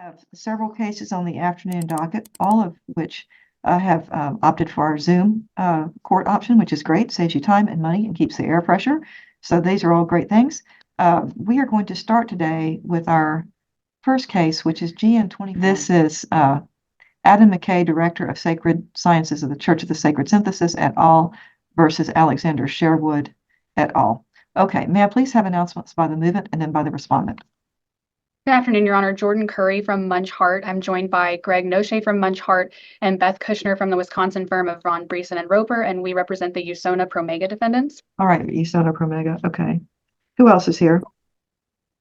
Have several cases on the afternoon docket, all of which have opted for our Zoom court option, which is great, saves you time and money and keeps the air fresher. So these are all great things. We are going to start today with our first case, which is GN20. This is Adam McKay, Director of Sacred Sciences of the Church of the Sacred Synthesis et al. Versus Alexander Sherwood et al. Okay, may I please have announcements by the movement and then by the respondent? Good afternoon, Your Honor. Jordan Curry from Munch Hart. I'm joined by Greg Noche from Munch Hart and Beth Kushner from the Wisconsin firm of Ron Breeson and Roper, and we represent the Usona Promega defendants. All right, Usona Promega. Okay. Who else is here?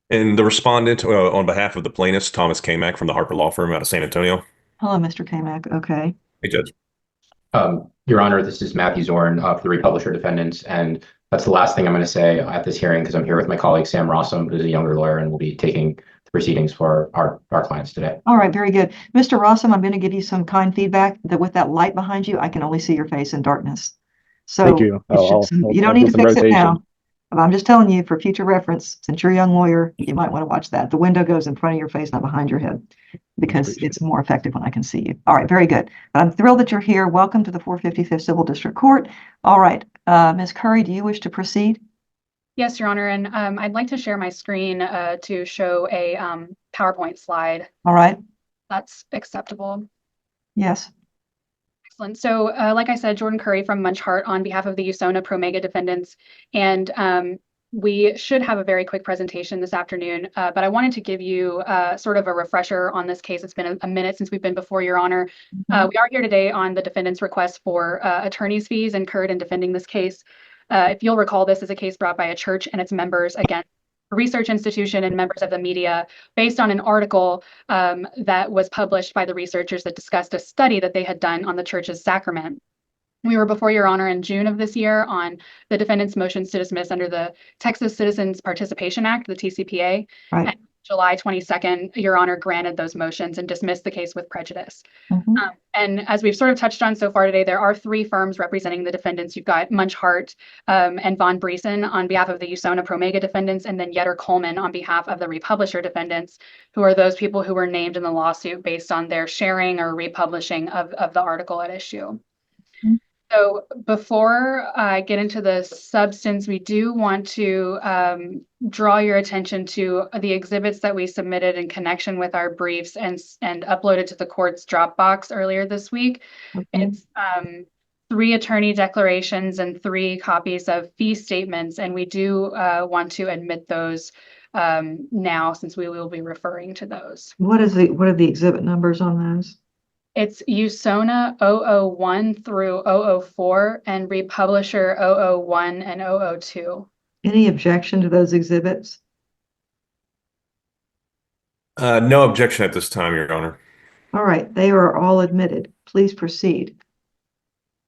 And the respondent on behalf of the plaintiffs, Thomas Kamak from the Harper Law Firm out of San Antonio. Hello, Mr. Kamak. Okay. Hey, Judge. Your Honor, this is Matthew Zorn of the Republisher defendants, and that's the last thing I'm going to say at this hearing because I'm here with my colleague Sam Rossum, who's a younger lawyer, and will be taking the proceedings for our clients today. All right, very good. Mr. Rossum, I'm going to give you some kind feedback that with that light behind you, I can only see your face in darkness. So thank you. You don't need to fix it now. But I'm just telling you for future reference, since you're a young lawyer, you might want to watch that. The window goes in front of your face, not behind your head, because it's more effective when I can see you. All right, very good. I'm thrilled that you're here. Welcome to the 455th Civil District Court. All right, Ms. Curry, do you wish to proceed? Yes, Your Honor, and I'd like to share my screen to show a PowerPoint slide. All right. That's acceptable. Yes. Excellent. So like I said, Jordan Curry from Munch Hart on behalf of the Usona Promega defendants, and we should have a very quick presentation this afternoon, but I wanted to give you sort of a refresher on this case. It's been a minute since we've been before Your Honor. We are here today on the defendant's request for attorney's fees incurred in defending this case. If you'll recall, this is a case brought by a church and its members against a research institution and members of the media based on an article that was published by the researchers that discussed a study that they had done on the church's sacrament. We were before Your Honor in June of this year on the defendant's motions to dismiss under the Texas Citizens Participation Act, the TCPA. Right. And July 22nd, Your Honor granted those motions and dismissed the case with prejudice. And as we've sort of touched on so far today, there are three firms representing the defendants. You've got Munch Hart and Von Breeson on behalf of the Usona Promega defendants, and then Yetter Coleman on behalf of the Republisher defendants, who are those people who were named in the lawsuit based on their sharing or republishing of the article at issue. So before I get into the substance, we do want to draw your attention to the exhibits that we submitted in connection with our briefs and uploaded to the court's Dropbox earlier this week. It's 3 attorney declarations and 3 copies of fee statements, and we do want to admit those now since we will be referring to those. What are the exhibit numbers on those? It's Usona 001 through 004 and Republisher 001 and 002. Any objection to those exhibits? No objection at this time, Your Honor. All right, they are all admitted. Please proceed.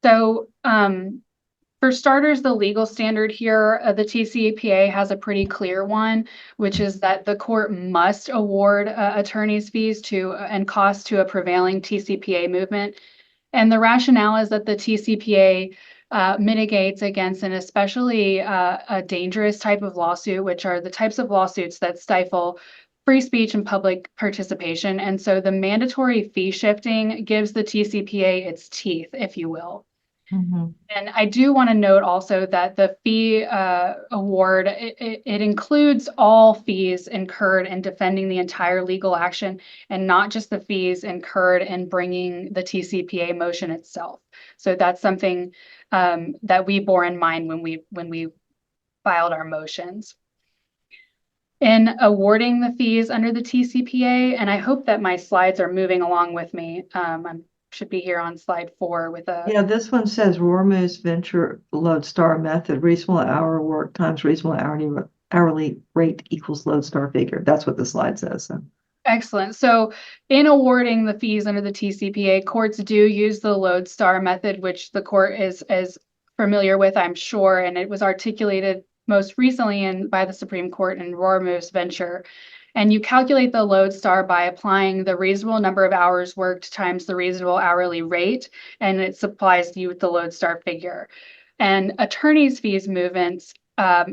So for starters, the legal standard here, the TCPA has a pretty clear one, which is that the court must award attorney's fees and costs to a prevailing TCPA movement. And the rationale is that the TCPA mitigates against an especially a dangerous type of lawsuit, which are the types of lawsuits that stifle free speech and public participation. And so the mandatory fee shifting gives the TCPA its teeth, if you will. And I do want to note also that the fee award, it includes all fees incurred in defending the entire legal action and not just the fees incurred in bringing the TCPA motion itself. So that's something that we bore in mind when we filed our motions. In awarding the fees under the TCPA, and I hope that my slides are moving along with me. Should be here on slide 4 with a... Yeah, this one says Rormu's Venture Lodestar method, reasonable hour work times reasonable hourly rate equals Lodestar figure. That's what the slide says. So. Excellent. So in awarding the fees under the TCPA, courts do use the Lodestar method, which the court is familiar with, I'm sure, and it was articulated most recently by the Supreme Court in Rormu's Venture. And you calculate the Lodestar by applying the reasonable number of hours worked times the reasonable hourly rate, and it supplies you with the Lodestar figure. And attorney's fees movements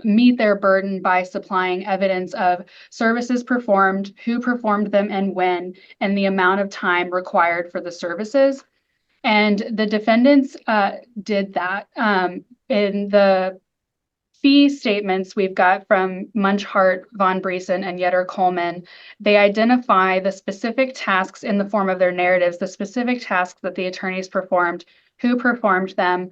meet their burden by supplying evidence of services performed, who performed them and when, and the amount of time required for the services. And the defendants did that. In the fee statements we've got from Munchhart, Von Briesen, and Yetter-Coleman, they identify the specific tasks in the form of their narratives, the specific tasks that the attorneys performed, who performed them,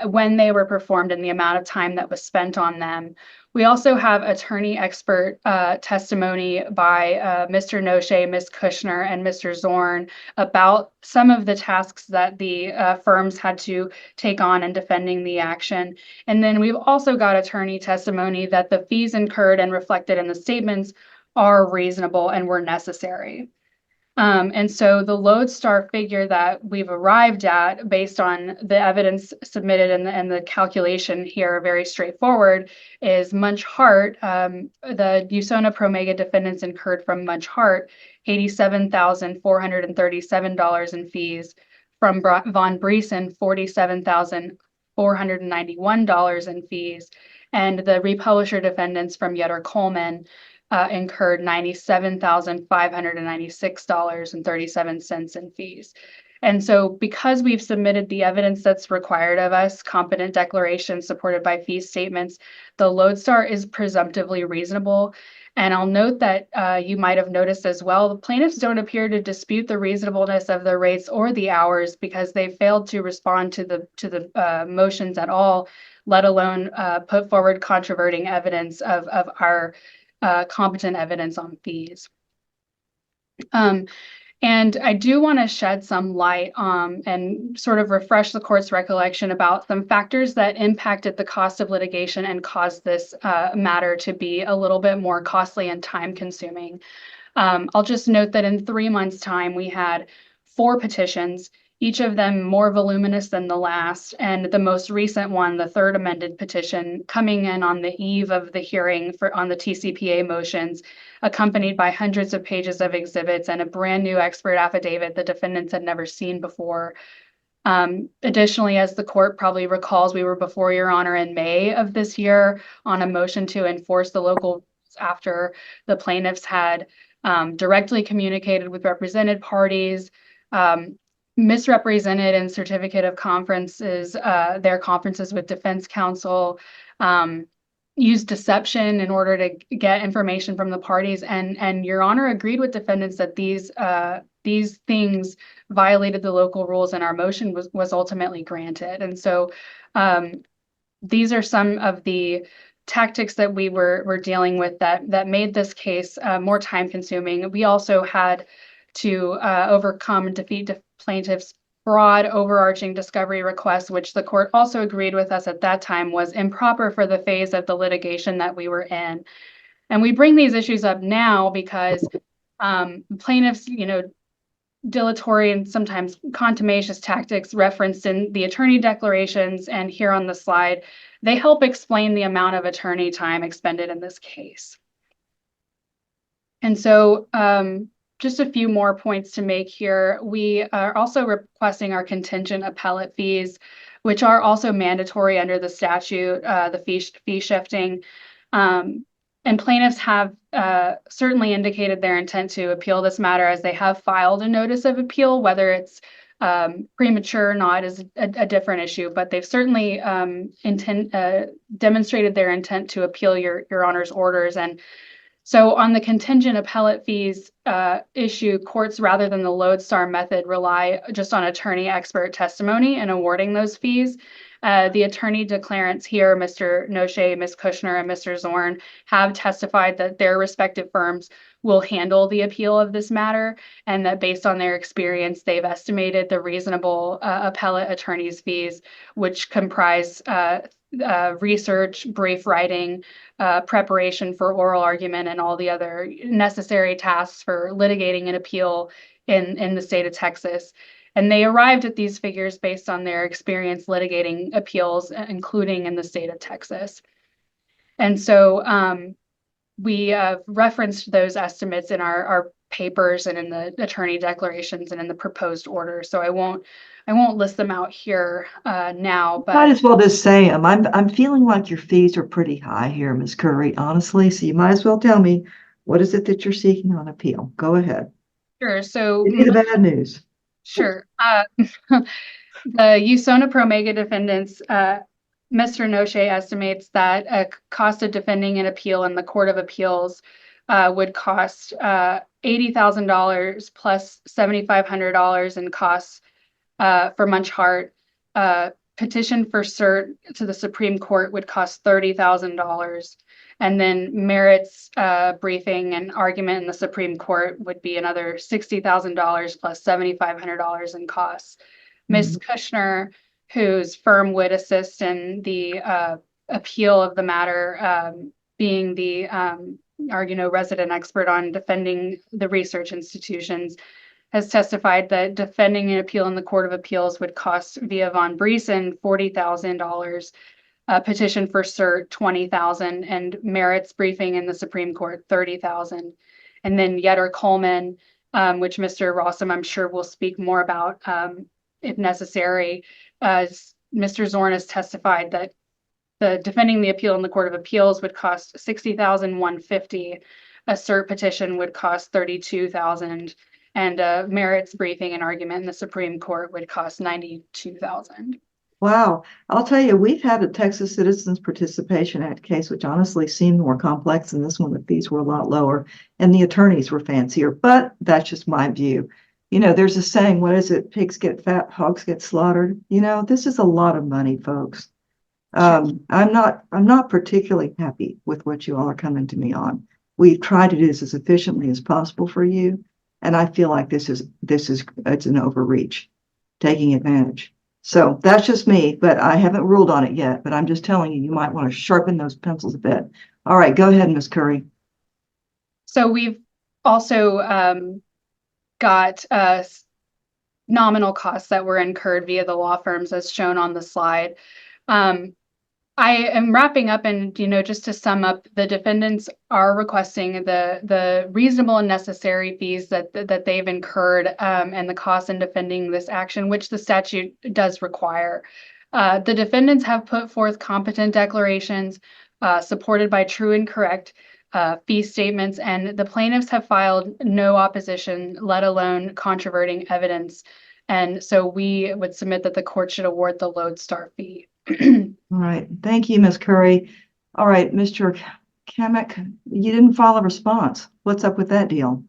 when they were performed, and the amount of time that was spent on them. We also have attorney expert testimony by Mr. Noche, Ms. Kushner, and Mr. Zorn about some of the tasks that the firms had to take on in defending the action. And then we've also got attorney testimony that the fees incurred and reflected in the statements are reasonable and were necessary. And so the lodestar figure that we've arrived at based on the evidence submitted and the calculation here, very straightforward, is Munchhart. The USONA Promega defendants incurred from Munchhart $87,437 in fees, from Von Briesen $47,491 in fees, and the republisher defendants from Yetter-Coleman incurred $97,596.37 in fees. And so because we've submitted the evidence that's required of us, competent declarations supported by fee statements, the lodestar is presumptively reasonable. And I'll note that you might have noticed as well, the plaintiffs don't appear to dispute the reasonableness of the rates or the hours because they failed to respond to the motions at all, let alone put forward controverting evidence of our competent evidence on fees. And I do want to shed some light and sort of refresh the court's recollection about some factors that impacted the cost of litigation and caused this matter to be a little bit more costly and time consuming. I'll just note that in 3 months' time, we had 4 petitions, each of them more voluminous than the last, and the most recent one, the third amended petition, coming in on the eve of the hearing on the TCPA motions, accompanied by hundreds of pages of exhibits and a brand new expert affidavit the defendants had never seen before. Additionally, as the court probably recalls, we were before Your Honor in May of this year on a motion to enforce the local rules after the plaintiffs had directly communicated with represented parties, misrepresented in certificate of conferences, their conferences with defense counsel, used deception in order to get information from the parties. And Your Honor agreed with defendants that these things violated the local rules, and our motion was ultimately granted. And so these are some of the tactics that we were dealing with that made this case more time consuming. We also had to overcome and defeat plaintiffs' broad overarching discovery request, which the court also agreed with us at that time was improper for the phase of the litigation that we were in. And we bring these issues up now because plaintiffs, dilatory and sometimes contumacious tactics referenced in the attorney declarations and here on the slide, they help explain the amount of attorney time expended in this case. And so just a few more points to make here. We are also requesting our contingent appellate fees, which are also mandatory under the statute, the fee shifting. And plaintiffs have certainly indicated their intent to appeal this matter, as they have filed a notice of appeal. Whether it's premature or not is a different issue, but they've certainly demonstrated their intent to appeal your Honor's orders. And so on the contingent appellate fees issue, courts, rather than the lodestar method, rely just on attorney expert testimony in awarding those fees. The attorney declarants here, Mr. Noche, Ms. Kushner, and Mr. Zorn, have testified that their respective firms will handle the appeal of this matter, and that based on their experience, they've estimated the reasonable appellate attorney's fees, which comprise research, brief writing, preparation for oral argument, and all the other necessary tasks for litigating an appeal in the state of Texas. And they arrived at these figures based on their experience litigating appeals, including in the state of Texas. And so we referenced those estimates in our papers and in the attorney declarations and in the proposed order. So I won't list them out here now, Might but as well just say them. I'm feeling like your fees are pretty high here, Ms. Curry, honestly. So you might as well tell me, what is it that you're seeking on appeal? Go ahead. sure. So Give me the bad news. sure. The USONA Pro Mega defendants, Mr. Noche estimates that a cost of defending an appeal in the Court of Appeals would cost $80,000 plus $7,500 in costs for Munch Hart. Petition for cert to the Supreme Court would cost $30,000. And then merits briefing and argument in the Supreme Court would be another $60,000 plus $7,500 in costs. Ms. Kushner, whose firm would assist in the appeal of the matter, being the resident expert on defending the research institutions, has testified that defending an appeal in the Court of Appeals would cost via Von Briesen $40,000, petition for cert $20,000, and merits briefing in the Supreme Court $30,000. And then Yetter Coleman, which Mr. Rossum, I'm sure, will speak more about if necessary. Mr. Zorn has testified that the defending the appeal in the Court of Appeals would cost $60,150. A cert petition would cost $32,000, and a merits briefing and argument in the Supreme Court would cost $92,000. Wow. I'll tell you, we've had a Texas Citizens Participation Act case, which honestly seemed more complex than this one. The fees were a lot lower and the attorneys were fancier, but that's just my view. You know, there's a saying, what is it? Pigs get fat, hogs get slaughtered. You know, this is a lot of money, folks. I'm not particularly happy with what you all are coming to me on. We've tried to do this as efficiently as possible for you, and I feel like it's an overreach, taking advantage. So that's just me, but I haven't ruled on it yet. But I'm just telling you, you might want to sharpen those pencils a bit. All right, go ahead, Ms. Curry. So we've also got nominal costs that were incurred via the law firms, as shown on the slide. I am wrapping up, and just to sum up, the defendants are requesting the reasonable and necessary fees that they've incurred, and the costs in defending this action, which the statute does require. The defendants have put forth competent declarations supported by true and correct fee statements, and the plaintiffs have filed no opposition, let alone controverting evidence. And so we would submit that the court should award the lodestar fee. All right. Thank you, Ms. Curry. All right, Mr. Kamek, you didn't file a response. What's up with that deal?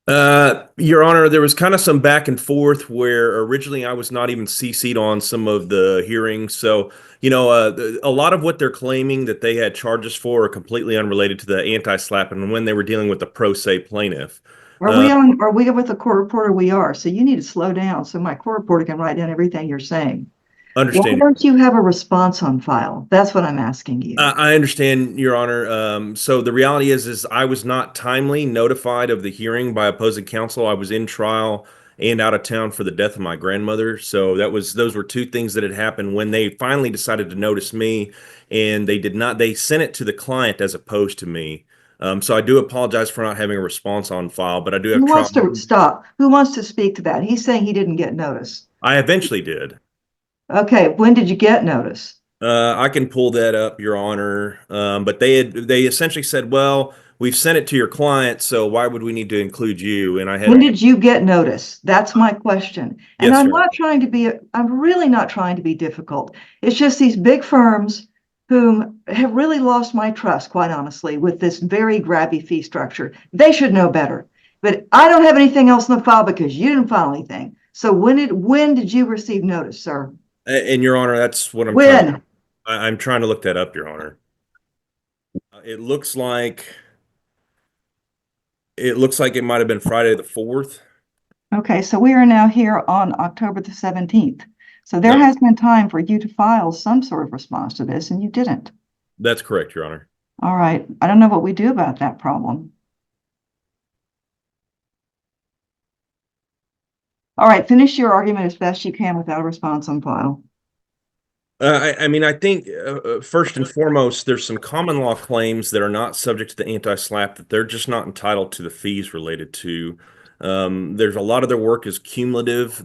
Your Honor, there was kind of some back and forth where originally I was not even CC'd on some of the hearings. So, a lot of what they're claiming that they had charges for are completely unrelated to the anti-SLAPP and when they were dealing with the pro se plaintiff. Are we with the court reporter? We are. So you need to slow down so my court reporter can write down everything you're saying. Understand. Why don't you have a response on file? That's what I'm asking you. I understand, Your Honor. So the reality is I was not timely notified of the hearing by opposing counsel. I was in trial and out of town for the death of my grandmother. So those were two things that had happened when they finally decided to notice me, and they sent it to the client as opposed to me. So I do apologize for not having a response on file, but I do have Who wants to stop? Who wants to speak to that? He's saying he didn't get notice. I eventually did. Okay, when did you get notice? I can pull that up, Your Honor. But they essentially said, well, we've sent it to your client, so why would we need to include you? And When did you get notice? That's my question. And Yes, I'm sir. I'm really not trying to be difficult. It's just these big firms who have really lost my trust, quite honestly, with this very grabby fee structure. They should know better. But I don't have anything else in the file because you didn't file anything. So when did you receive notice, sir? And Your Honor, that's what I'm trying to look that up, Your Honor. It looks like it might have been Friday the 4th. Okay, so we are now here on October the 17th. So there has been time for you to file some sort of response to this, and you didn't. That's correct, Your Honor. All right. I don't know what we do about that problem. All right, finish your argument as best you can without a response on file. I mean, I think first and foremost, there's some common law claims that are not subject to the anti-SLAPP that they're just not entitled to the fees related to. There's a lot of their work is cumulative.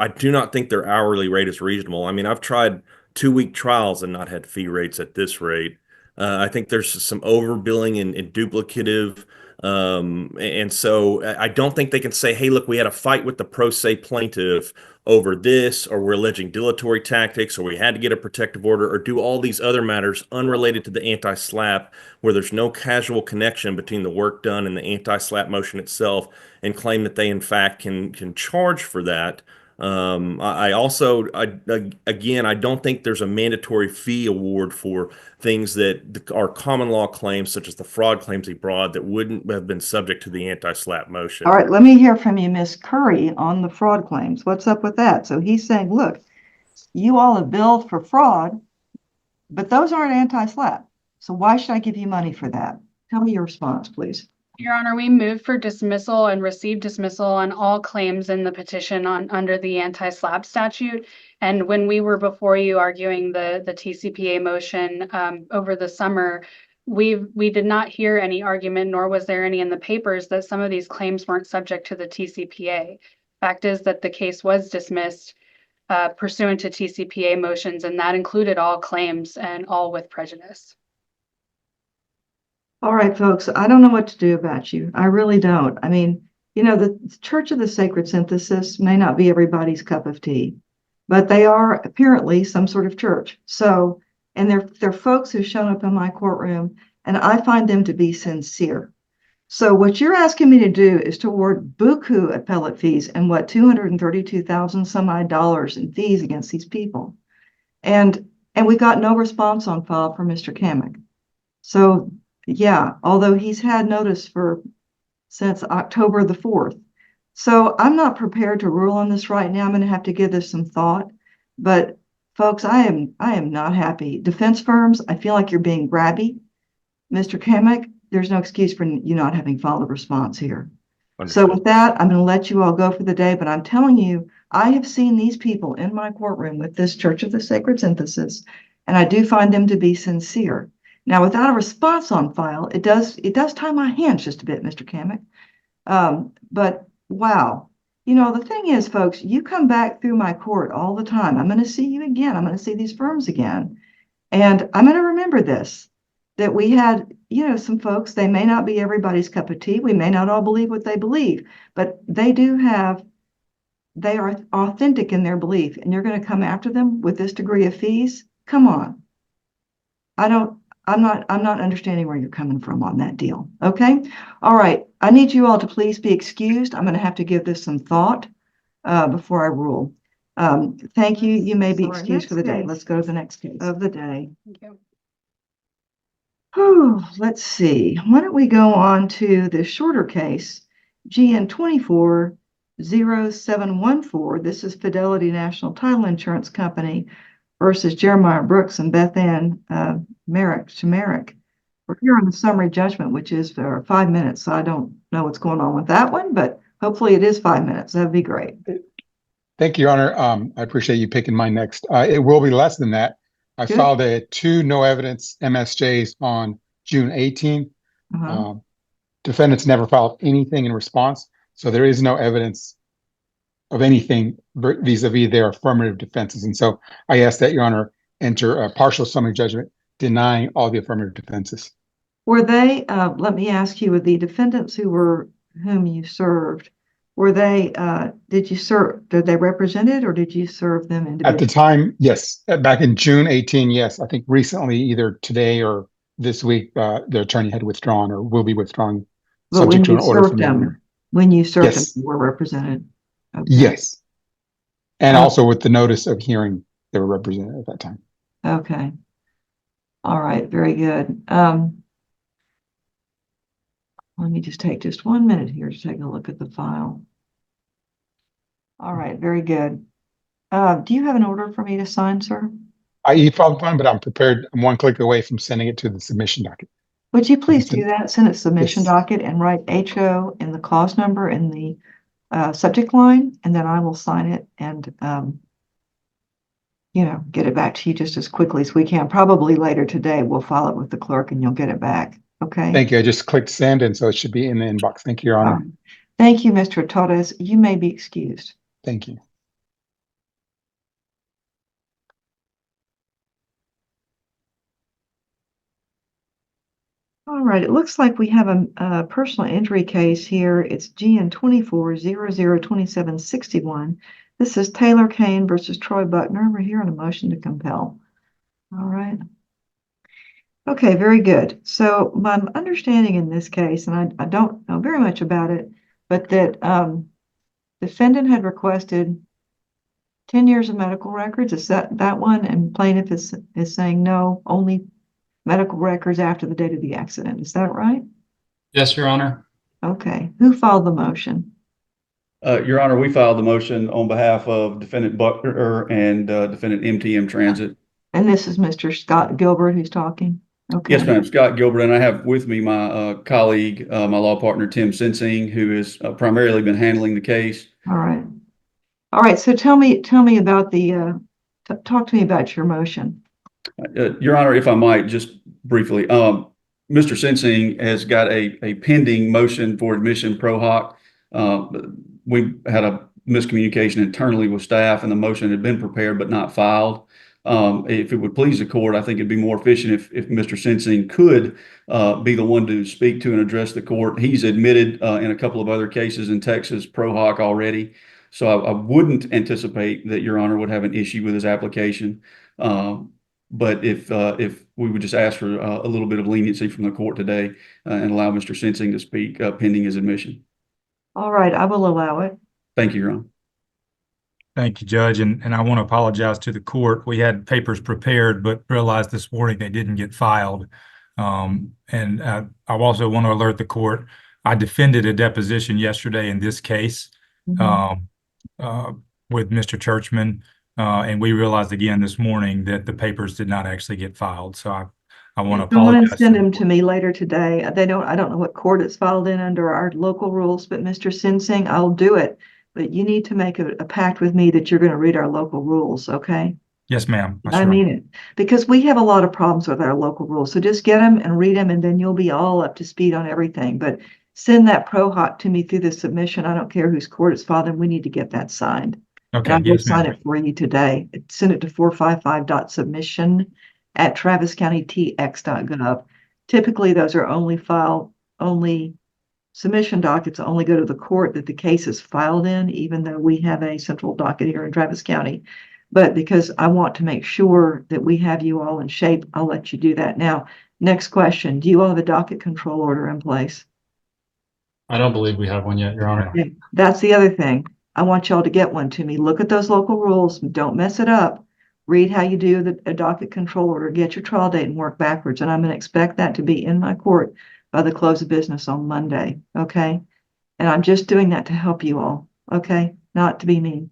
I do not think their hourly rate is reasonable. I mean, I've tried 2-week trials and not had fee rates at this rate. I think there's some overbilling and duplicative. And so I don't think they can say, hey, look, we had a fight with the pro se plaintiff over this, or we're alleging dilatory tactics, or we had to get a protective order, or do all these other matters unrelated to the anti-SLAPP, where there's no causal connection between the work done and the anti-SLAPP motion itself, and claim that they in fact can charge for that. I also, again, I don't think there's a mandatory fee award for things that are common law claims, such as the fraud claims he brought, that wouldn't have been subject to the anti-SLAPP motion. All right, let me hear from you, Miss Curry, on the fraud claims. What's up with that? So he's saying, look, you all have billed for fraud, but those aren't anti-SLAPP. So why should I give you money for that? Tell me your response, please. Your Honor, we moved for dismissal and received dismissal on all claims in the petition under the anti-SLAPP statute. And when we were before you arguing the TCPA motion over the summer, we did not hear any argument, nor was there any in the papers, that some of these claims weren't subject to the TCPA. Fact is that the case was dismissed pursuant to TCPA motions, and that included all claims and all with prejudice. All right, folks, I don't know what to do about you. I really don't. I mean, you know, the Church of the Sacred Synthesis may not be everybody's cup of tea, but they are apparently some sort of church. So, and they're folks who've shown up in my courtroom, and I find them to be sincere. So what you're asking me to do is to award buku appellate fees and what, 232,000 some odd dollars in fees against these people. And we got no response on file from Mr. Kamek. So yeah, although he's had notice since October the 4th. So I'm not prepared to rule on this right now. I'm going to have to give this some thought. But folks, I am not happy. Defense firms, I feel like you're being grabby. Mr. Kamek, there's no excuse for you not having filed a response here. Understood. So with that, I'm going to let you all go for the day. But I'm telling you, I have seen these people in my courtroom with this Church of the Sacred Synthesis, and I do find them to be sincere. Now, without a response on file, it does tie my hands just a bit, Mr. Kamek. But wow, you know, the thing is, folks, you come back through my court all the time. I'm going to see you again. I'm going to see these firms again. And I'm going to remember this, that we had, you know, some folks, they may not be everybody's cup of tea. We may not all believe what they believe, but they are authentic in their belief. And you're going to come after them with this degree of fees? Come on. I'm not understanding where you're coming from on that deal. Okay. All right. I need you all to please be excused. I'm going to have to give this some thought before I rule. Thank you. You may be excused for the day. Let's go to the next case of the day. Thank you. Oh, let's see. Why don't we go on to the shorter case, GN 240714. This is Fidelity National Title Insurance Company versus Jeremiah Brooks and Beth Ann Merrick. We're here on the summary judgment, which is for 5 minutes. So I don't know what's going on with that one, but hopefully it is 5 minutes. That'd be great. Thank you, Your Honor. I appreciate you picking mine next. It will be less than that. I Good. filed 2 no evidence MSJs on June 18th. Defendants never filed anything in response, so there is no evidence of anything vis-a-vis their affirmative defenses. And so I ask that Your Honor enter a partial summary judgment denying all the affirmative defenses. Were they, let me ask you, with the defendants whom you served, were they, did they represented or did you serve them individually? At the time, yes. Back in June 18, yes. I think recently, either today or this week, the attorney had withdrawn or will be withdrawing, subject to an order from them. When you served Yes. them, you were represented? Okay. Yes. And also with the notice of hearing, they were represented at that time. Okay. All right, very good. Let me just take 1 minute here to take a look at the file. All right, very good. Do you have an order for me to sign, sir? I e-filed one, but I'm prepared. I'm 1 click away from sending it to the submission docket. Would you please do that? Send it submission Yes. docket and write HO in the cause number in the subject line, and then I will sign it. And get it back to you just as quickly as we can. Probably later today, we'll file it with the clerk and you'll get it back. Okay? Thank you. I just clicked send, and so it should be in the inbox. Thank you, Your Honor. Thank you, Mr. Torres. You may be excused. Thank you. All right, it looks like we have a personal injury case here. It's GN 24002761. This is Taylor Kane versus Troy Buckner. We're here on a motion to compel. All right. Okay, very good. So my understanding in this case, and I don't know very much about it, but that defendant had requested 10 years of medical records. Is that one? And plaintiff is saying no, only medical records after the date of the accident. Is that right? Yes, Your Honor. Okay. Who filed the motion? Your Honor, we filed the motion on behalf of Defendant Buckner and Defendant MTM Transit. And this is Mr. Scott Gilbert who's talking? Okay. Yes, ma'am. Scott Gilbert, and I have with me my colleague, my law partner, Tim Sensing, who has primarily been handling the case. All right. All right. So tell me about talk to me about your motion. Your Honor, if I might, just briefly, Mr. Sensing has got a pending motion for admission pro hoc. We had a miscommunication internally with staff, and the motion had been prepared but not filed. If it would please the court, I think it'd be more efficient if Mr. Sensing could be the one to speak to and address the court. He's admitted in a couple of other cases in Texas pro hoc already, so I wouldn't anticipate that Your Honor would have an issue with his application. But if we would just ask for a little bit of leniency from the court today and allow Mr. Sensing to speak pending his admission. All right, I will allow it. Thank you, Your Honor. Thank you, Judge. And I want to apologize to the court. We had papers prepared, but realized this morning they didn't get filed. And I also want to alert the court. I defended a deposition yesterday in this case with Mr. Churchman. And we realized again this morning that the papers did not actually get filed. So I want to apologize. Someone send them to me later today. I don't know what court it's filed in under our local rules, but Mr. Sensing, I'll do it. But you need to make a pact with me that you're going to read our local rules, okay? Yes, ma'am. I mean it. Because we have a lot of problems with our local rules. So just get them and read them, and then you'll be all up to speed on everything. But send that pro hoc to me through the submission. I don't care whose court it's filed in. We need to get that signed. Okay. And I will sign it for you today. Send it to 455.submission@traviscountytx.gov. Typically, those are only submission dockets only go to the court that the case is filed in, even though we have a central docket here in Travis County. But because I want to make sure that we have you all in shape, I'll let you do that. Now, next question. Do you all have a docket control order in place? I don't believe we have one yet, Your Honor. Okay. That's the other thing. I want y'all to get one to me. Look at those local rules. Don't mess it up. Read how you do a docket control order. Get your trial date and work backwards. And I'm going to expect that to be in my court by the close of business on Monday. Okay. And I'm just doing that to help you all. Okay. Not to be mean.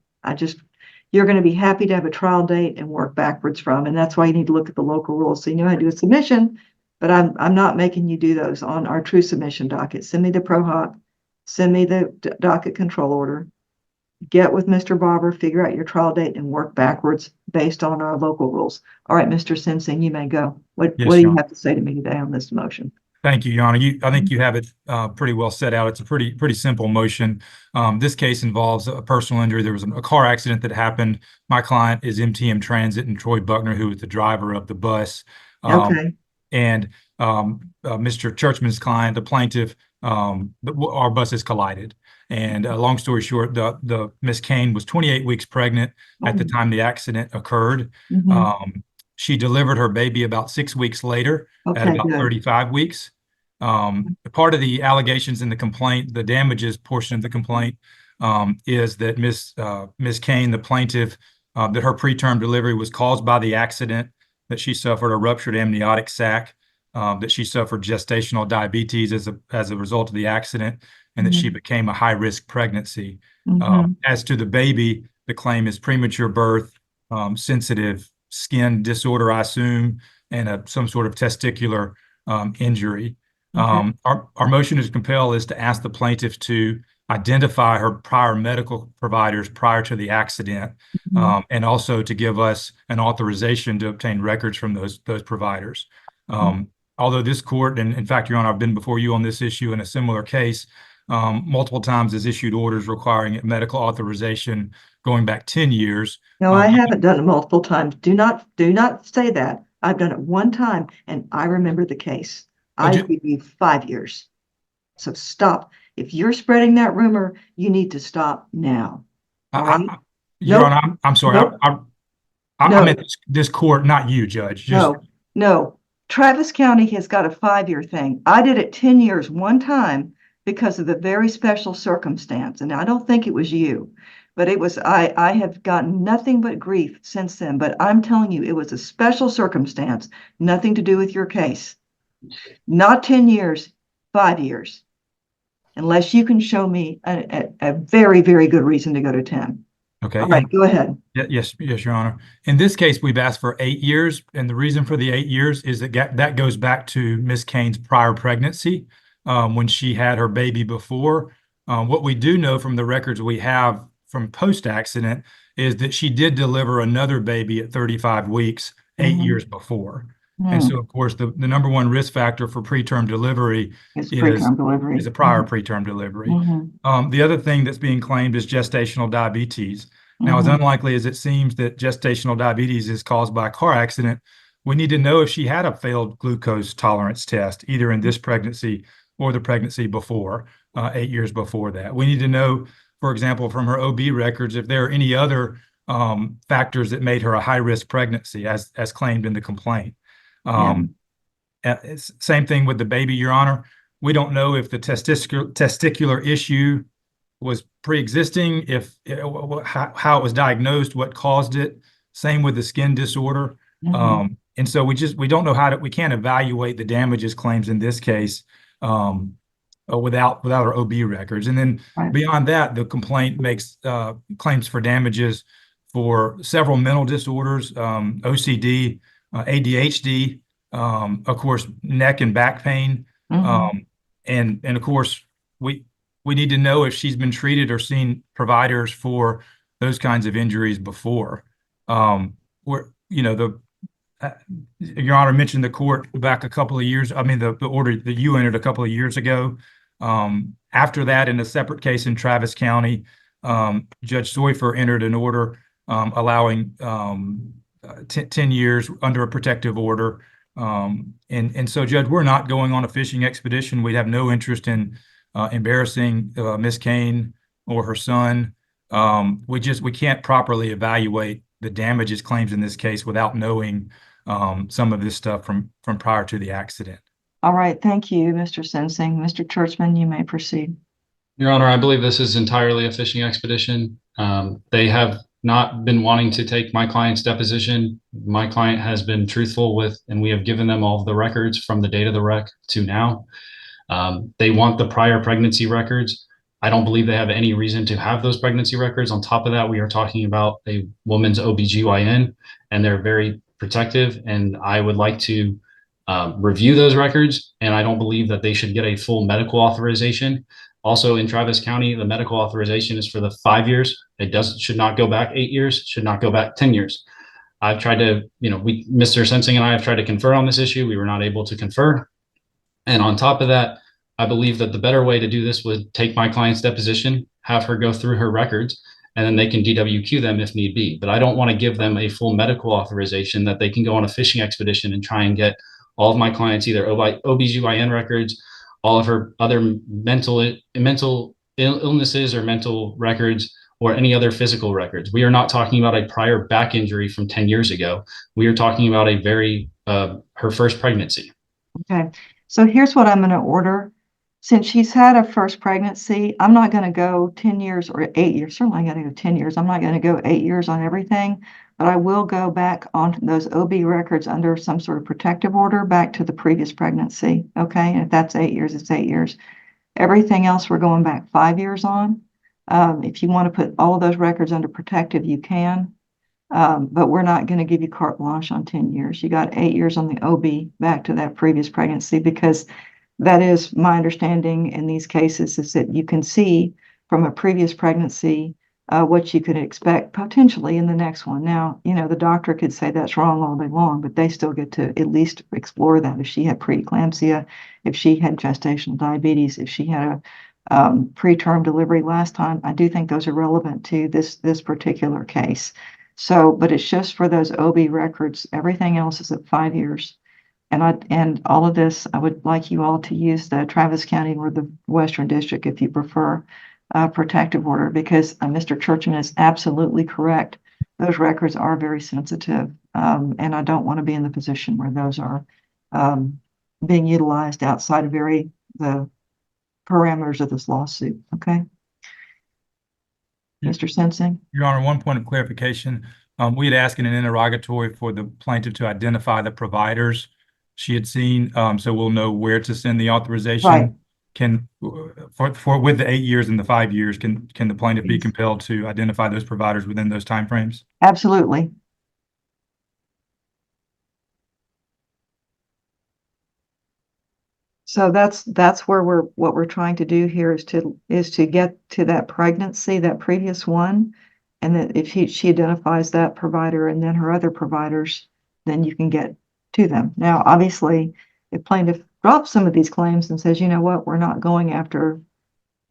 You're going to be happy to have a trial date and work backwards from. And that's why you need to look at the local rules. So you know how to do a submission, but I'm not making you do those on our true submission docket. Send me the pro hoc. Send me the docket control order. Get with Mr. Barber, figure out your trial date and work backwards based on our local rules. All right, Mr. Sensing, you may go. What do you have to say to me today on this motion? Thank you, Your Honor. I think you have it pretty well set out. It's a pretty simple motion. This case involves a personal injury. There was a car accident that happened. My client is MTM Transit and Troy Buckner, who was the driver of the bus. Okay. And Mr. Churchman's client, the plaintiff, our buses collided. And long story short, the Miss Kane was 28 weeks pregnant at the time the accident occurred. She delivered her baby about 6 weeks later at about 35 weeks. Part of the allegations in the complaint, the damages portion of the complaint, is that Miss Kane, the plaintiff, that her preterm delivery was caused by the accident, that she suffered a ruptured amniotic sac, that she suffered gestational diabetes as a result of the accident, and that she became a high-risk pregnancy. As to the baby, the claim is premature birth, sensitive skin disorder, I assume, and some sort of testicular injury. Our motion to compel is to ask the plaintiff to identify her prior medical providers prior to the accident, and also to give us an authorization to obtain records from those providers. Although this court, and in fact, Your Honor, I've been before you on this issue in a similar case, multiple times has issued orders requiring medical authorization going back 10 years. No, I haven't done it multiple times. Do not say that. I've done it one time and I remember the case. I give you 5 years. So stop. If you're spreading that rumor, you need to stop now. All right? Your Honor, I'm sorry. Nope. I'm at this court, not you, Judge. No. Travis County has got a 5-year thing. I did it 10 years one time because of the very special circumstance. And I don't think it was you, but it was, I have gotten nothing but grief since then. But I'm telling you, it was a special circumstance, nothing to do with your case. Not 10 years, 5 years. Unless you can show me a very, very good reason to go to 10. Okay. All right, go ahead. Yes, Your Honor. In this case, we've asked for 8 years, and the reason for the 8 years is that goes back to Ms. Cain's prior pregnancy, when she had her baby before. What we do know from the records we have from post-accident is that she did deliver another baby at 35 weeks, 8 years before. And so, of course, the number one risk factor for preterm delivery is a prior preterm delivery. The other thing that's being claimed is gestational diabetes. Now, as unlikely as it seems that gestational diabetes is caused by a car accident, we need to know if she had a failed glucose tolerance test, either in this pregnancy or the pregnancy before, 8 years before that. We need to know, for example, from her OB records, if there are any other factors that made her a high-risk pregnancy, as claimed in the complaint. Same thing with the baby, Your Honor. We don't know if the testicular issue was pre-existing, how it was diagnosed, what caused it. Same with the skin disorder. And so we don't know we can't evaluate the damages claims in this case without our OB records. And then beyond that, the complaint makes claims for damages for several mental disorders, OCD, ADHD, of course, neck and back pain. And of course, we need to know if she's been treated or seen providers for those kinds of injuries before. Your Honor mentioned the court back a couple of years. I mean, the order that you entered a couple of years ago. After that, in a separate case in Travis County, Judge Soifer entered an order allowing 10 years under a protective order. And so, Judge, we're not going on a fishing expedition. We have no interest in embarrassing Ms. Cain or her son. We can't properly evaluate the damages claims in this case without knowing some of this stuff from prior to the accident. All right. Thank you, Mr. Sensing. Mr. Churchman, you may proceed. Your Honor, I believe this is entirely a fishing expedition. They have not been wanting to take my client's deposition. My client has been truthful and we have given them all of the records from the date of the wreck to now. They want the prior pregnancy records. I don't believe they have any reason to have those pregnancy records. On top of that, we are talking about a woman's OBGYN, and they're very protective, and I would like to review those records, and I don't believe that they should get a full medical authorization. Also, in Travis County, the medical authorization is for the 5 years. It should not go back 8 years, should not go back 10 years. I've tried to, Mr. Sensing and I have tried to confer on this issue. We were not able to confer. And on top of that, I believe that the better way to do this would take my client's deposition, have her go through her records, and then they can DWQ them if need be. But I don't want to give them a full medical authorization that they can go on a fishing expedition and try and get all of my clients, either OBGYN records, all of her other mental illnesses or mental records, or any other physical records. We are not talking about a prior back injury from 10 years ago. We are talking about her first pregnancy. Okay. So here's what I'm going to order. Since she's had a first pregnancy, I'm not going to go 10 years or 8 years. Certainly I'm going to go 10 years. I'm not going to go 8 years on everything, but I will go back on those OB records under some sort of protective order back to the previous pregnancy. Okay. And if that's 8 years, it's 8 years. Everything else we're going back 5 years on. If you want to put all of those records under protective, you can. But we're not going to give you carte blanche on 10 years. You got 8 years on the OB back to that previous pregnancy, because that is my understanding in these cases, is that you can see from a previous pregnancy, what you could expect potentially in the next one. Now, the doctor could say that's wrong all day long, but they still get to at least explore that. If she had preeclampsia, if she had gestational diabetes, if she had a preterm delivery last time, I do think those are relevant to this particular case. So, but it's just for those OB records. Everything else is at 5 years. And all of this, I would like you all to use the Travis County or the Western District if you prefer protective order, because Mr. Churchman is absolutely correct. Those records are very sensitive, and I don't want to be in the position where those are being utilized outside of the parameters of this lawsuit. Okay, Mr. Sensing. Your Honor, one point of clarification. We had asked in an interrogatory for the plaintiff to identify the providers she had seen, so we'll know where to send the authorization. Right. With the 8 years and the 5 years, can the plaintiff be compelled to identify those providers within those timeframes? Absolutely. So that's where what we're trying to do here is to get to that pregnancy, that previous one, and that if she identifies that provider and then her other providers, then you can get to them. Now, obviously, if plaintiff drops some of these claims and says, you know what, we're not going after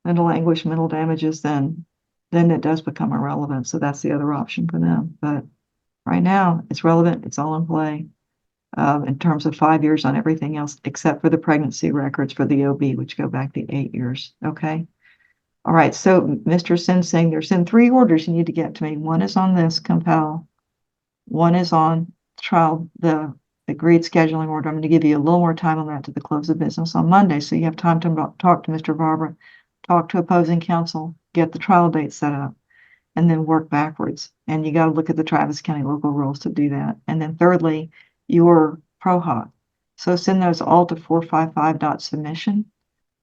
mental anguish, mental damages, then it does become irrelevant. So that's the other option for them. But right now, it's relevant. It's all in play in terms of 5 years on everything else, except for the pregnancy records for the OB, which go back to 8 years. Okay. All right. So, Mr. Sensing, there's in 3 orders you need to get to me. One is on this compel. One is on trial, the agreed scheduling order. I'm going to give you a little more time on that to the close of business on Monday, so you have time to talk to Mr. Barber, talk to opposing counsel, get the trial date set up, and then work backwards. And you got to look at the Travis County local rules to do that. And then thirdly, your ProHoc. So send those all to 455.submission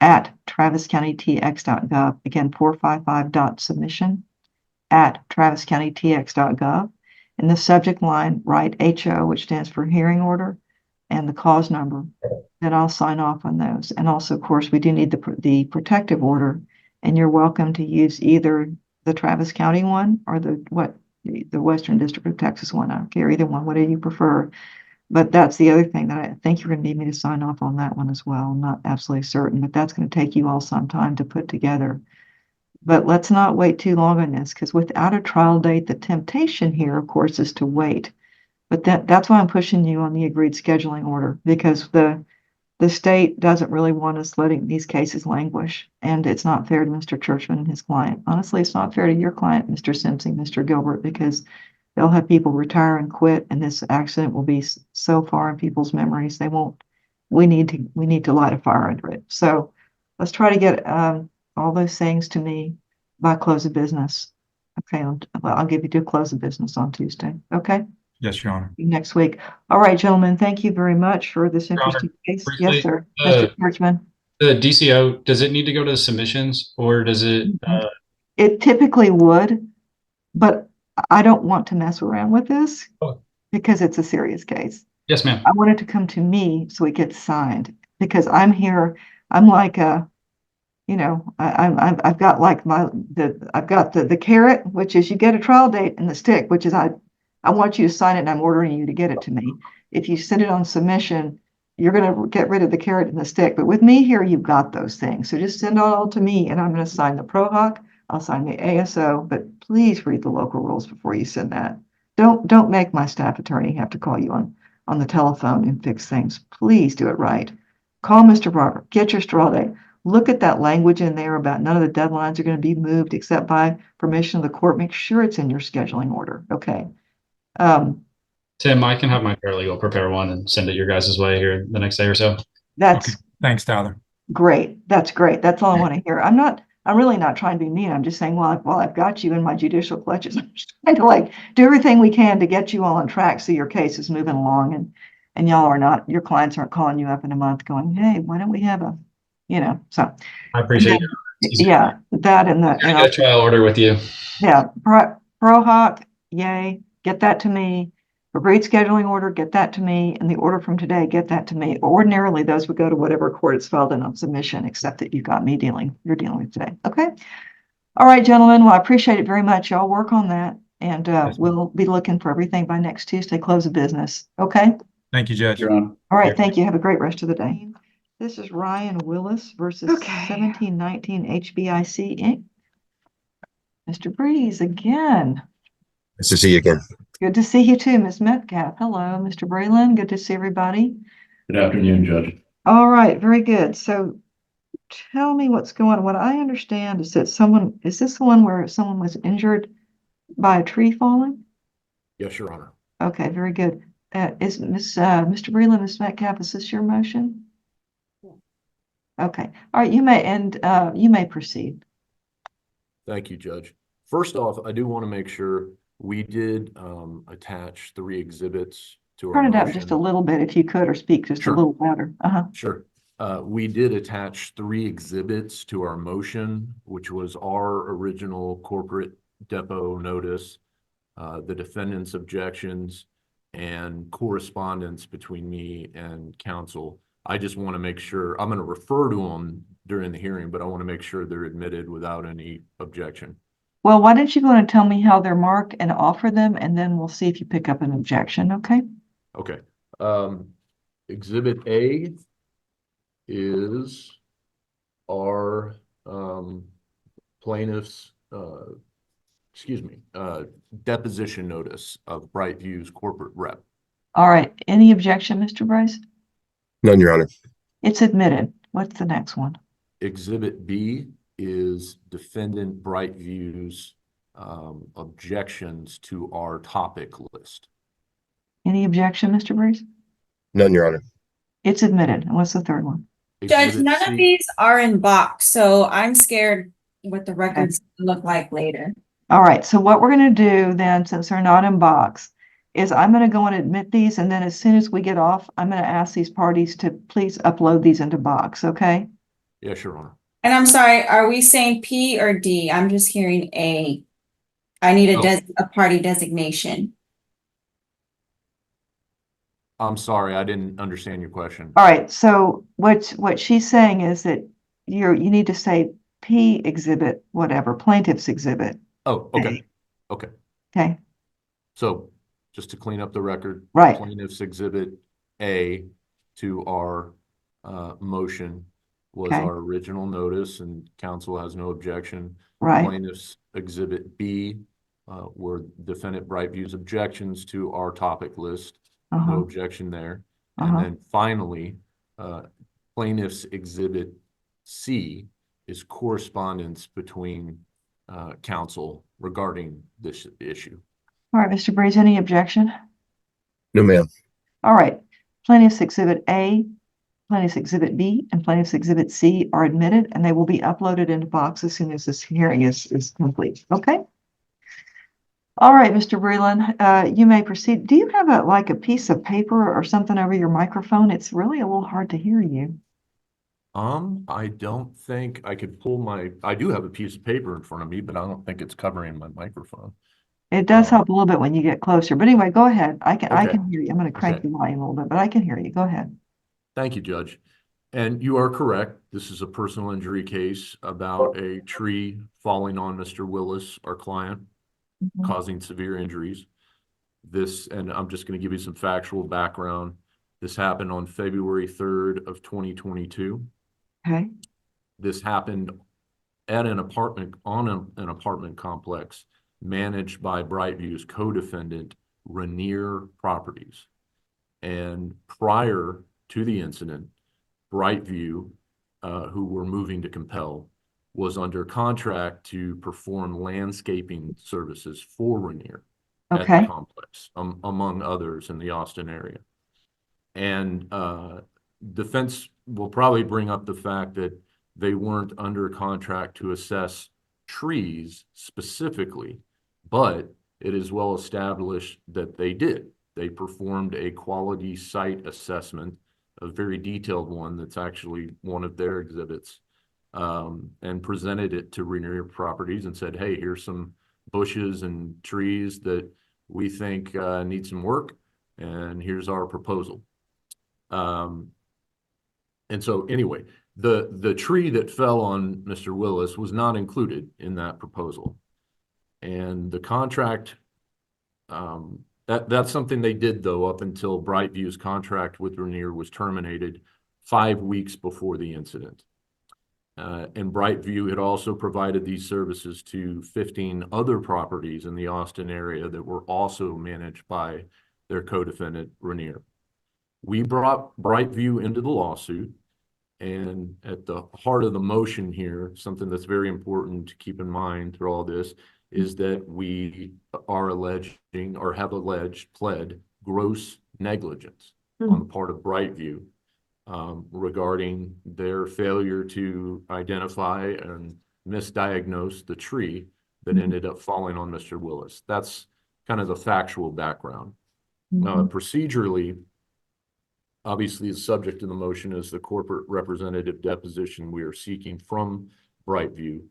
at traviscountytx.gov. Again, 455.submission at traviscountytx.gov. In the subject line, write HO, which stands for hearing order, and the cause number. Then I'll sign off on those. And also, of course, we do need the protective order, and you're welcome to use either the Travis County one or the Western District of Texas one. I don't care, either one, whatever you prefer. But that's the other thing that I think you're going to need me to sign off on that one as well. I'm not absolutely certain, but that's going to take you all some time to put together. But let's not wait too long on this, because without a trial date, the temptation here, of course, is to wait. But that's why I'm pushing you on the agreed scheduling order, because the state doesn't really want us letting these cases languish, and it's not fair to Mr. Churchman and his client. Honestly, it's not fair to your client, Mr. Simpson, Mr. Gilbert, because they'll have people retire and quit, and this accident will be so far in people's memories they won't. We need to light a fire under it. So let's try to get all those things to me by close of business. Okay, I'll give you to close of business on Tuesday. Okay. Yes, Your Honor. Next week. All right, gentlemen. Thank you very much for this interesting case. Briefly, Yes, sir. Mr. Churchman. The DCO, does it need to go to the submissions, or does it? It typically would, but I don't want to mess around with this because it's a serious case. Yes, ma'am. I want it to come to me so it gets signed, because I'm here. I'm like I've got like I've got the carrot, which is you get a trial date, and the stick, which is I want you to sign it, and I'm ordering you to get it to me. If you send it on submission, you're going to get rid of the carrot and the stick. But with me here, you've got those things. So just send it all to me, and I'm going to sign the ProHoc. I'll sign the ASO, but please read the local rules before you send that. Don't make my staff attorney have to call you on the telephone and fix things. Please do it right. Call Mr. Barber. Get your straw date. Look at that language in there about none of the deadlines are going to be moved except by permission of the court. Make sure it's in your scheduling order. Okay. Tim, I can have my paralegal prepare one and send it your guys' way here the next day or so. That's okay. Thanks, Tyler. Great. That's great. That's all I want to hear. I'm really not trying to be mean. I'm just saying, well, I've got you in my judicial clutches. I'm just trying to do everything we can to get you all on track so your case is moving along, and y'all are not, your clients aren't calling you up in a month going, hey, why don't we have a, so. I appreciate it. Yeah, that and the get a trial order with you. Yeah, ProHoc, yay, get that to me. Agreed scheduling order, get that to me, and the order from today, get that to me. Ordinarily, those would go to whatever court it's filed in on submission, except that you're dealing with today. Okay. All right, gentlemen. Well, I appreciate it very much. Y'all work on that, and Yes, ma'am. we'll be looking for everything by next Tuesday, close of business. Okay? Thank you, Judge. Your Honor. All right, Here. thank you. Have a great rest of the day. This is Ryan Willis versus Okay. 1719 HBIC Inc. Mr. Breeze again. Nice to see you again. Good to see you too, Ms. Metcalf. Hello, Mr. Breland. Good to see everybody. Good afternoon, Judge. All right, very good. So tell me what's going on. What I understand is that is this the one where someone was injured by a tree falling? Yes, Your Honor. Okay, very good. Is Mr. Breland, Ms. Metcalf, is this your motion? Okay, all right, you may proceed. Thank you, Judge. First off, I do want to make sure we did attach 3 exhibits to our Turn it up motion. just a little bit if you could, or speak just a Sure. little louder. Sure. We did attach 3 exhibits to our motion, which was our original corporate depot notice, the defendant's objections, and correspondence between me and counsel. I just want to make sure, I'm going to refer to them during the hearing, but I want to make sure they're admitted without any objection. Well, why don't you go and tell me how they're marked and offer them, and then we'll see if you pick up an objection, okay? Okay. Exhibit A is our plaintiff's, deposition notice of Brightview's corporate rep. All right, any objection, Mr. Bryce? None, Your Honor. It's admitted. What's the next one? Exhibit B is defendant Brightview's objections to our topic list. Any objection, Mr. Bryce? None, Your Honor. It's admitted. And what's the third one? Judge, Exhibit none C- of these are in box, so I'm scared what the records look like later. All right, so what we're going to do then, since they're not in box, is I'm going to go and admit these, and then as soon as we get off, I'm going to ask these parties to please upload these into box, okay? Yes, Your Honor. And I'm sorry, are we saying P or D? I'm just hearing A. I need a party designation. I'm sorry, I didn't understand your question. All right, so what she's saying is that you need to say P exhibit, whatever, plaintiff's exhibit, Oh, okay. Okay. okay? So just to clean up the record. Right. Plaintiff's exhibit A to our motion was Okay. our original notice, and counsel has no objection. Right, Plaintiff's exhibit B were defendant Brightview's objections to our topic list. No objection there. And then finally, plaintiff's exhibit C is correspondence between counsel regarding this issue. all right, Mr. Breeze, any objection? No, ma'am. All right, plaintiff's exhibit A, plaintiff's exhibit B, and plaintiff's exhibit C are admitted, and they will be uploaded into box as soon as this hearing is complete, okay? All right, Mr. Breland, you may proceed. Do you have a piece of paper or something over your microphone? It's really a little hard to hear you. I don't think I could pull I do have a piece of paper in front of me, but I don't think it's covering my microphone. It does help a little bit when you get closer, but anyway, go ahead. I Okay. can hear you. I'm going to crank Okay. the volume a little bit, but I can hear you. Go ahead. Thank you, Judge. And you are correct. This is a personal injury case about a tree falling on Mr. Willis, our client, causing severe injuries. And I'm just going to give you some factual background. This happened on February 3rd of 2022. Okay, This happened at an apartment an apartment complex managed by Brightview's co-defendant, Rainier Properties. And prior to the incident, Brightview, who were moving to Compel, was under contract to perform landscaping services for Rainier at okay, the complex, among others in the Austin area. And defense will probably bring up the fact that they weren't under contract to assess trees specifically, but it is well established that they did. They performed a quality site assessment, a very detailed one that's actually one of their exhibits, and presented it to Rainier Properties and said, hey, here's some bushes and trees that we think need some work, and here's our proposal. And so anyway, The tree that fell on Mr. Willis was not included in that proposal. And the contract, that's something they did though, up until Brightview's contract with Rainier was terminated 5 weeks before the incident. And Brightview had also provided these services to 15 other properties in the Austin area that were also managed by their co-defendant Rainier. We brought Brightview into the lawsuit, and at the heart of the motion here, something that's very important to keep in mind through all this, is that we are alleging or have pled gross negligence on the part of Brightview regarding their failure to identify and misdiagnose the tree that ended up falling on Mr. Willis. That's kind of the factual background. Procedurally, obviously the subject of the motion is the corporate representative deposition we are seeking from Brightview.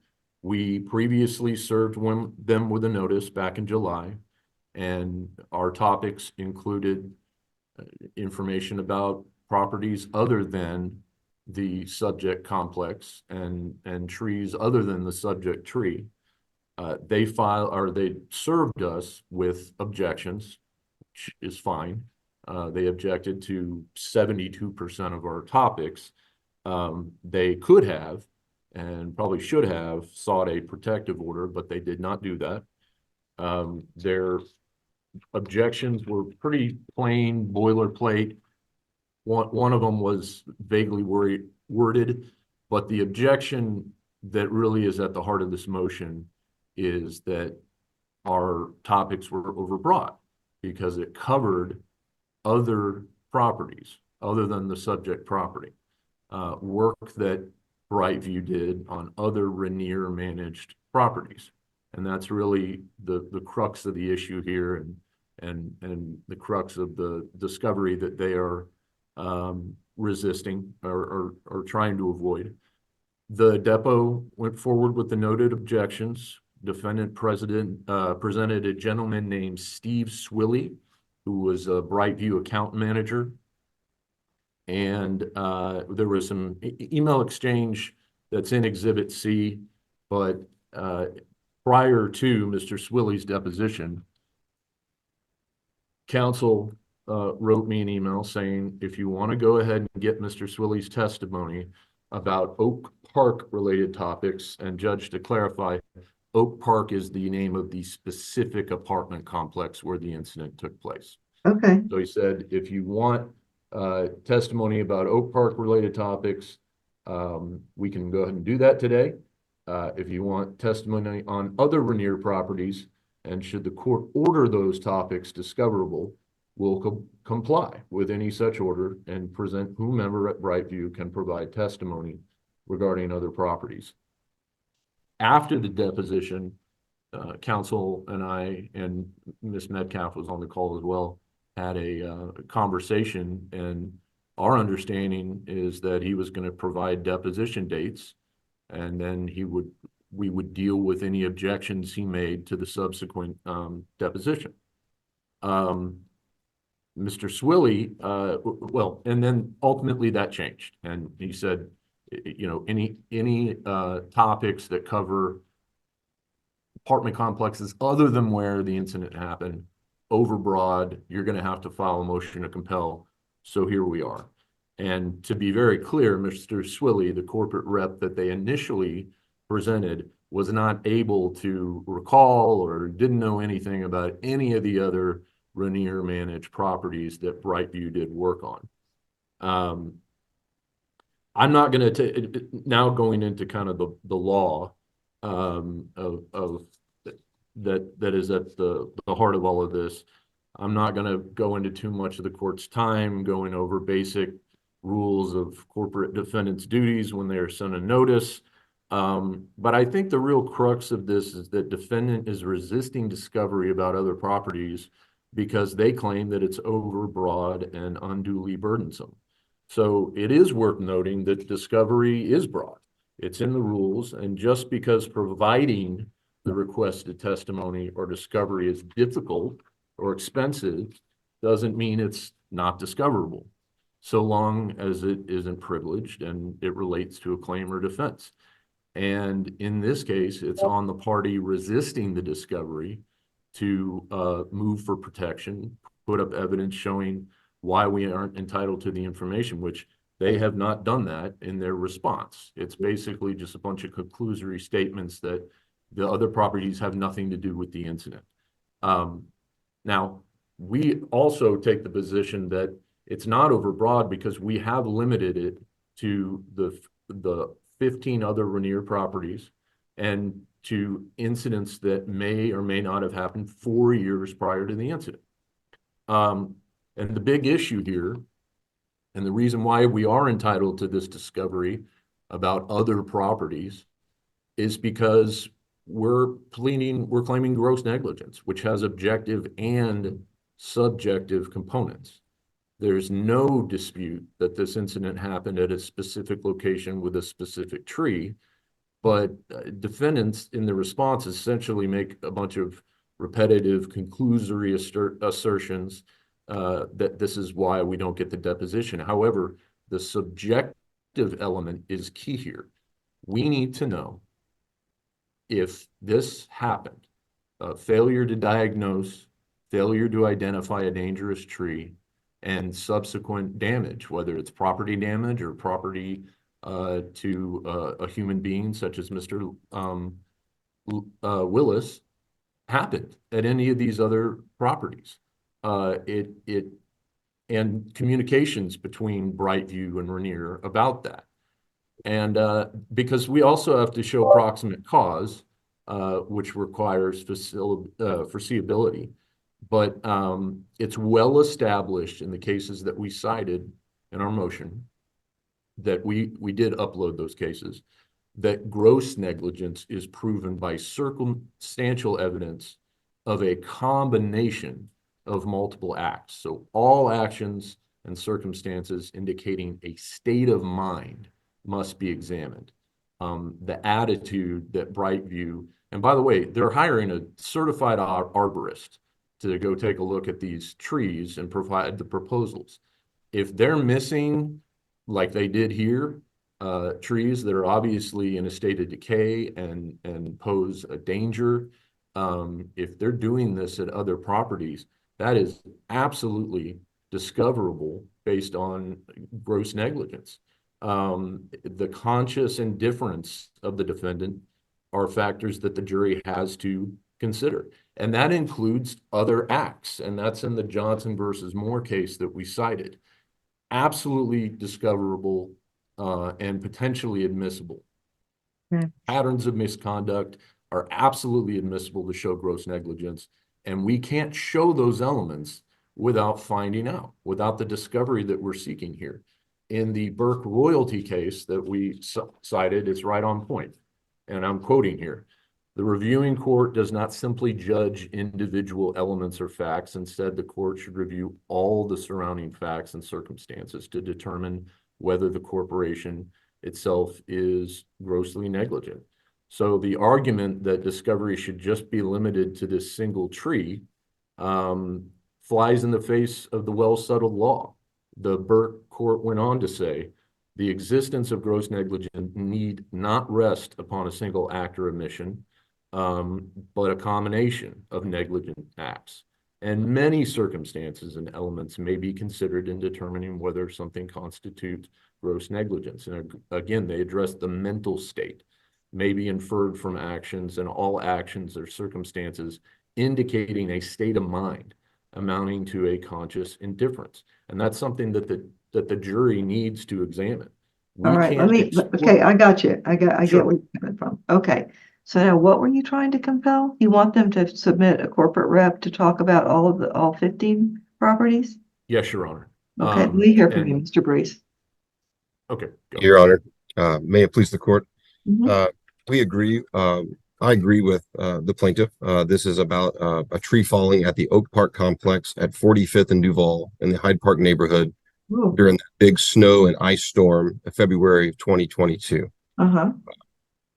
We previously served them with a notice back in July, and our topics included information about properties other than the subject complex and trees other than the subject tree. They served us with objections, which is fine. They objected to 72% of our topics. They could have and probably should have sought a protective order, but they did not do that. Their objections were pretty plain boilerplate. One of them was vaguely worded, but the objection that really is at the heart of this motion is that our topics were overbroad because it covered other properties other than the subject property, work that Brightview did on other Rainier managed properties. And that's really the crux of the issue here and the crux of the discovery that they are resisting or trying to avoid. The depot went forward with the noted objections. Defendant presented a gentleman named Steve Swilly, who was a Brightview account manager. And there was some email exchange that's in Exhibit C, but prior to Mr. Swilly's deposition, counsel wrote me an email saying, if you want to go ahead and get Mr. Swilly's testimony about Oak Park related topics, and Judge, to clarify, Oak Park is the name of the specific apartment complex where the incident took place. Okay. So he said, if you want testimony about Oak Park related topics, we can go ahead and do that today. If you want testimony on other Rainier properties, and should the court order those topics discoverable, we'll comply with any such order and present whomever at Brightview can provide testimony regarding other properties. After the deposition, counsel and I, and Ms. Metcalf was on the call as well, had a conversation, and our understanding is that he was going to provide deposition dates, and then we would deal with any objections he made to the subsequent deposition. Mr. Swilly, well, and then ultimately that changed, and he said, you know, any topics that cover apartment complexes other than where the incident happened, overbroad, you're going to have to file a motion to compel. So here we are. And to be very clear, Mr. Swilly, the corporate rep that they initially presented, was not able to recall or didn't know anything about any of the other Rainier managed properties that Brightview did work on. I'm not going to now going into kind of the law of that is at the heart of all of this. I'm not going to go into too much of the court's time going over basic rules of corporate defendants' duties when they are sent a notice. But I think the real crux of this is that defendant is resisting discovery about other properties because they claim that it's overbroad and unduly burdensome. So it is worth noting that discovery is broad. It's in the rules, and just because providing the requested testimony or discovery is difficult or expensive doesn't mean it's not discoverable. so long as it isn't privileged and it relates to a claim or defense. And in this case, it's on the party resisting the discovery to move for protection, put up evidence showing why we aren't entitled to the information, which they have not done that in their response. It's basically just a bunch of conclusory statements that the other properties have nothing to do with the incident. Now, we also take the position that it's not overbroad because we have limited it to the 15 other Rainier properties and to incidents that may or may not have happened 4 years prior to the incident. And the big issue here, and the reason why we are entitled to this discovery about other properties, is because we're claiming gross negligence, which has objective and subjective components. There's no dispute that this incident happened at a specific location with a specific tree, but defendants in the response essentially make a bunch of repetitive, conclusory assertions that this is why we don't get the deposition. However, the subjective element is key here. We need to know if this happened, failure to diagnose, failure to identify a dangerous tree, and subsequent damage, whether it's property damage or property to a human being, such as Mr. Willis, happened at any of these other properties. And communications between Brightview and Rainier about that. And because we also have to show proximate cause, which requires foreseeability. But it's well established in the cases that we cited in our motion that we did upload those cases, that gross negligence is proven by circumstantial evidence of a combination of multiple acts. So all actions and circumstances indicating a state of mind must be examined. The attitude that Brightview, and by the way, they're hiring a certified arborist to go take a look at these trees and provide the proposals. If they're missing, like they did here, trees that are obviously in a state of decay and pose a danger, if they're doing this at other properties, that is absolutely discoverable based on gross negligence. The conscious indifference of the defendant are factors that the jury has to consider. And that includes other acts. And that's in the Johnson versus Moore case that we cited. Absolutely discoverable and potentially admissible. Patterns of misconduct are absolutely admissible to show gross negligence. And we can't show those elements without finding out, without the discovery that we're seeking here. In the Burke royalty case that we cited, it's right on point. And I'm quoting here. The reviewing court does not simply judge individual elements or facts. Instead, the court should review all the surrounding facts and circumstances to determine whether the corporation itself is grossly negligent. So the argument that discovery should just be limited to this single tree flies in the face of the well-settled law. The Burke court went on to say, the existence of gross negligence need not rest upon a single act or omission, but a combination of negligent acts. And many circumstances and elements may be considered in determining whether something constitutes gross negligence. And again, they address the mental state, may be inferred from actions, and all actions or circumstances indicating a state of mind amounting to a conscious indifference. And that's something that the jury needs to examine. All right, okay, I got you. I get where you're coming from. Okay. So now what were you trying to compel? You want them to submit a corporate rep to talk about all 15 properties? Yes, Your Honor. Okay, we hear from you, Mr. Breeze. Okay. Your Honor, may it please the court. We agree. I agree with the plaintiff. This is about a tree falling at the Oak Park complex at 45th and Duval in the Hyde Park neighborhood during the big snow and ice storm of February of 2022.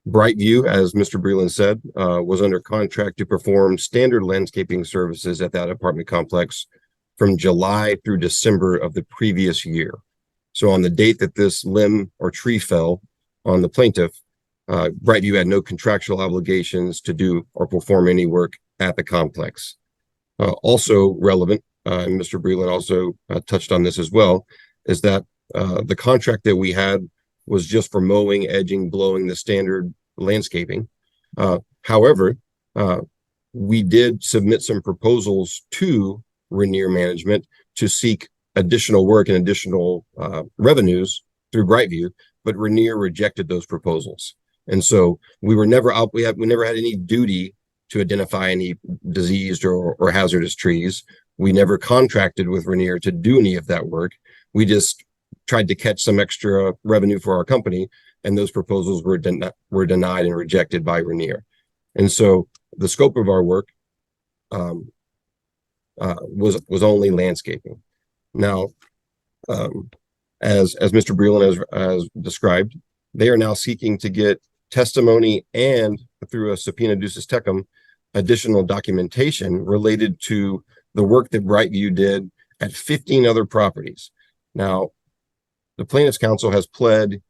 Brightview, as Mr. Breland said, was under contract to perform standard landscaping services at that apartment complex from July through December of the previous year. So on the date that this limb or tree fell on the plaintiff, Brightview had no contractual obligations to do or perform any work at the complex. Also relevant, and Mr. Breland also touched on this as well, is that the contract that we had was just for mowing, edging, blowing, the standard landscaping. However, we did submit some proposals to Rainier Management to seek additional work and additional revenues through Brightview, but Rainier rejected those proposals. And so we were never out, we never had any duty to identify any diseased or hazardous trees. We never contracted with Rainier to do any of that work. We just tried to catch some extra revenue for our company, and those proposals were denied and rejected by Rainier. And so the scope of our work was only landscaping. Now, as Mr. Breland has described, they are now seeking to get testimony and through a subpoena ducis tecum, additional documentation related to the work that Brightview did at 15 other properties. Now, the plaintiff's counsel has pled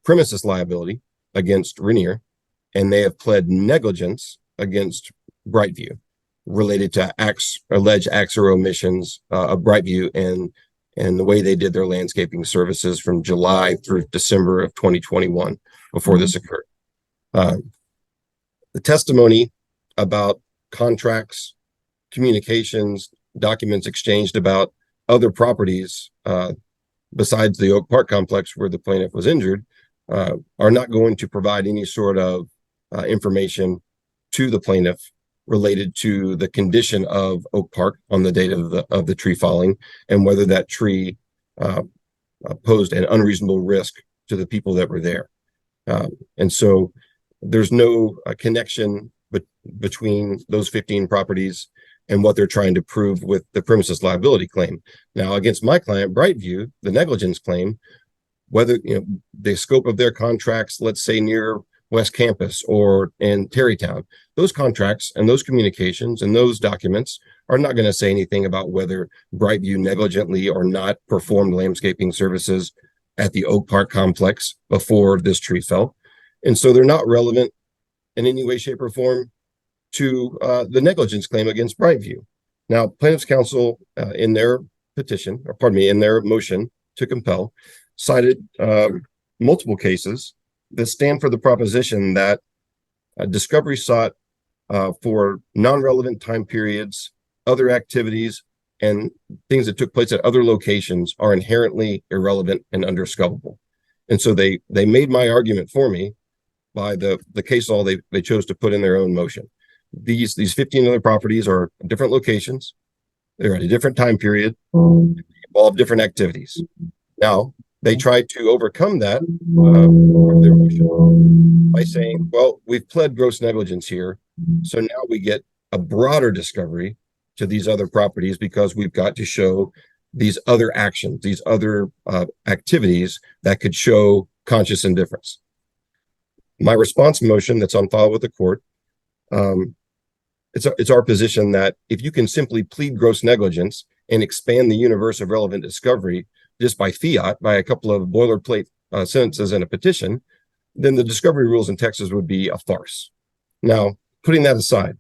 premises liability against Rainier, and they have pled negligence against Brightview related to alleged acts or omissions of Brightview and the way they did their landscaping services from July through December of 2021 before this occurred. The testimony about contracts, communications, documents exchanged about other properties besides the Oak Park complex where the plaintiff was injured are not going to provide any sort of information to the plaintiff related to the condition of Oak Park on the date of the tree falling and whether that tree posed an unreasonable risk to the people that were there. And so there's no connection between those 15 properties and what they're trying to prove with the premises liability claim. Now, against my client, Brightview, the negligence claim, whether the scope of their contracts, let's say near West Campus or in Terrytown, those contracts and those communications and those documents are not going to say anything about whether Brightview negligently or not performed landscaping services at the Oak Park complex before this tree fell. And so they're not relevant in any way, shape, or form to the negligence claim against Brightview. Now, plaintiff's counsel in their petition, or pardon me, in their motion to compel, cited multiple cases that stand for the proposition that discovery sought for non-relevant time periods, other activities, and things that took place at other locations are inherently irrelevant and underscopeable. And so they made my argument for me by the case law they chose to put in their own motion. These 15 other properties are different locations. They're at a different time period, involve different activities. Now, they tried to overcome that their motion by saying, well, we've pled gross negligence here, so now we get a broader discovery to these other properties because we've got to show these other actions, these other activities that could show conscious indifference. My response motion that's on file with the court, it's our position that if you can simply plead gross negligence and expand the universe of relevant discovery just by fiat, by a couple of boilerplate sentences in a petition, then the discovery rules in Texas would be a farce. Now, putting that aside,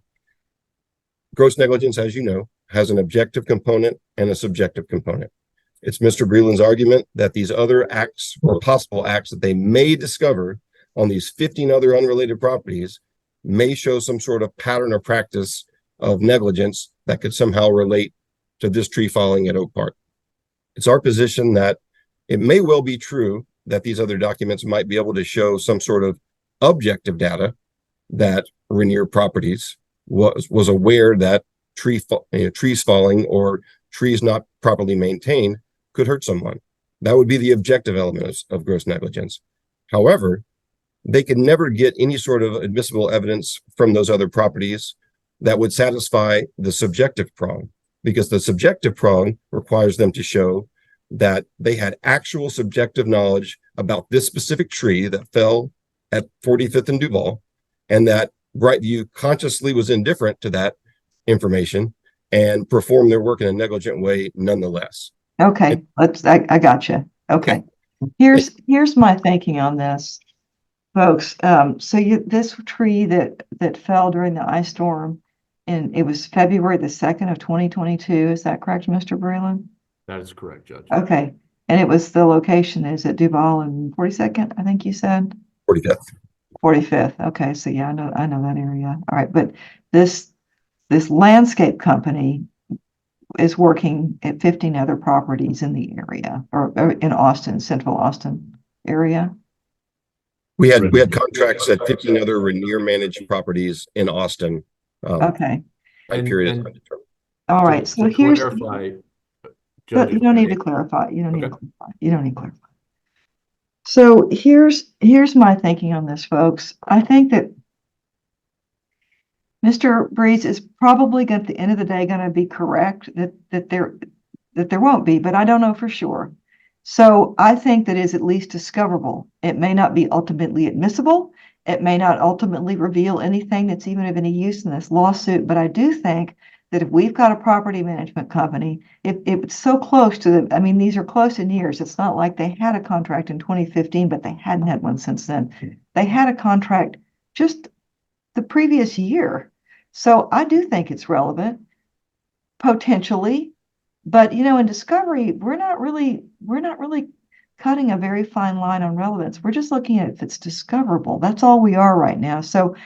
gross negligence, as you know, has an objective component and a subjective component. It's Mr. Breland's argument that these other acts or possible acts that they may discover on these 15 other unrelated properties may show some sort of pattern or practice of negligence that could somehow relate to this tree falling at Oak Park. It's our position that it may well be true that these other documents might be able to show some sort of objective data that Rainier Properties was aware that trees falling or trees not properly maintained could hurt someone. That would be the objective element of gross negligence. However, they could never get any sort of admissible evidence from those other properties that would satisfy the subjective prong, because the subjective prong requires them to show that they had actual subjective knowledge about this specific tree that fell at 45th and Duval, and that Brightview consciously was indifferent to that information and performed their work in a negligent way nonetheless. Okay, I got you. Okay. Here's my thinking on this, folks. So this tree that fell during the ice storm, and it was February the 2nd of 2022. Is that correct, Mr. Breland? That is correct, Judge. Okay. And it was the location is at Duval and 42nd, I think you said? 45th. 45th. Okay, so yeah, I know that area. All right, but this landscape company is working at 15 other properties in the area or in Austin, central Austin area. We had contracts at 15 other Rainier managed properties in Austin. Okay. Period. All right. So here's clarify, but you don't need to clarify. You don't need to clarify. You don't need to clarify. So here's my thinking on this, folks. I think that Mr. Breeze is probably at the end of the day going to be correct that there won't be, but I don't know for sure. So I think that is at least discoverable. It may not be ultimately admissible. It may not ultimately reveal anything that's even of any use in this lawsuit, but I do think that if we've got a property management company, if it's so close to I mean, these are close in years. It's not like they had a contract in 2015, but they hadn't had one since then. They had a contract just the previous year. So I do think it's relevant, potentially, but in discovery, we're not really cutting a very fine line on relevance. We're just looking at if it's discoverable. That's all we are right now. So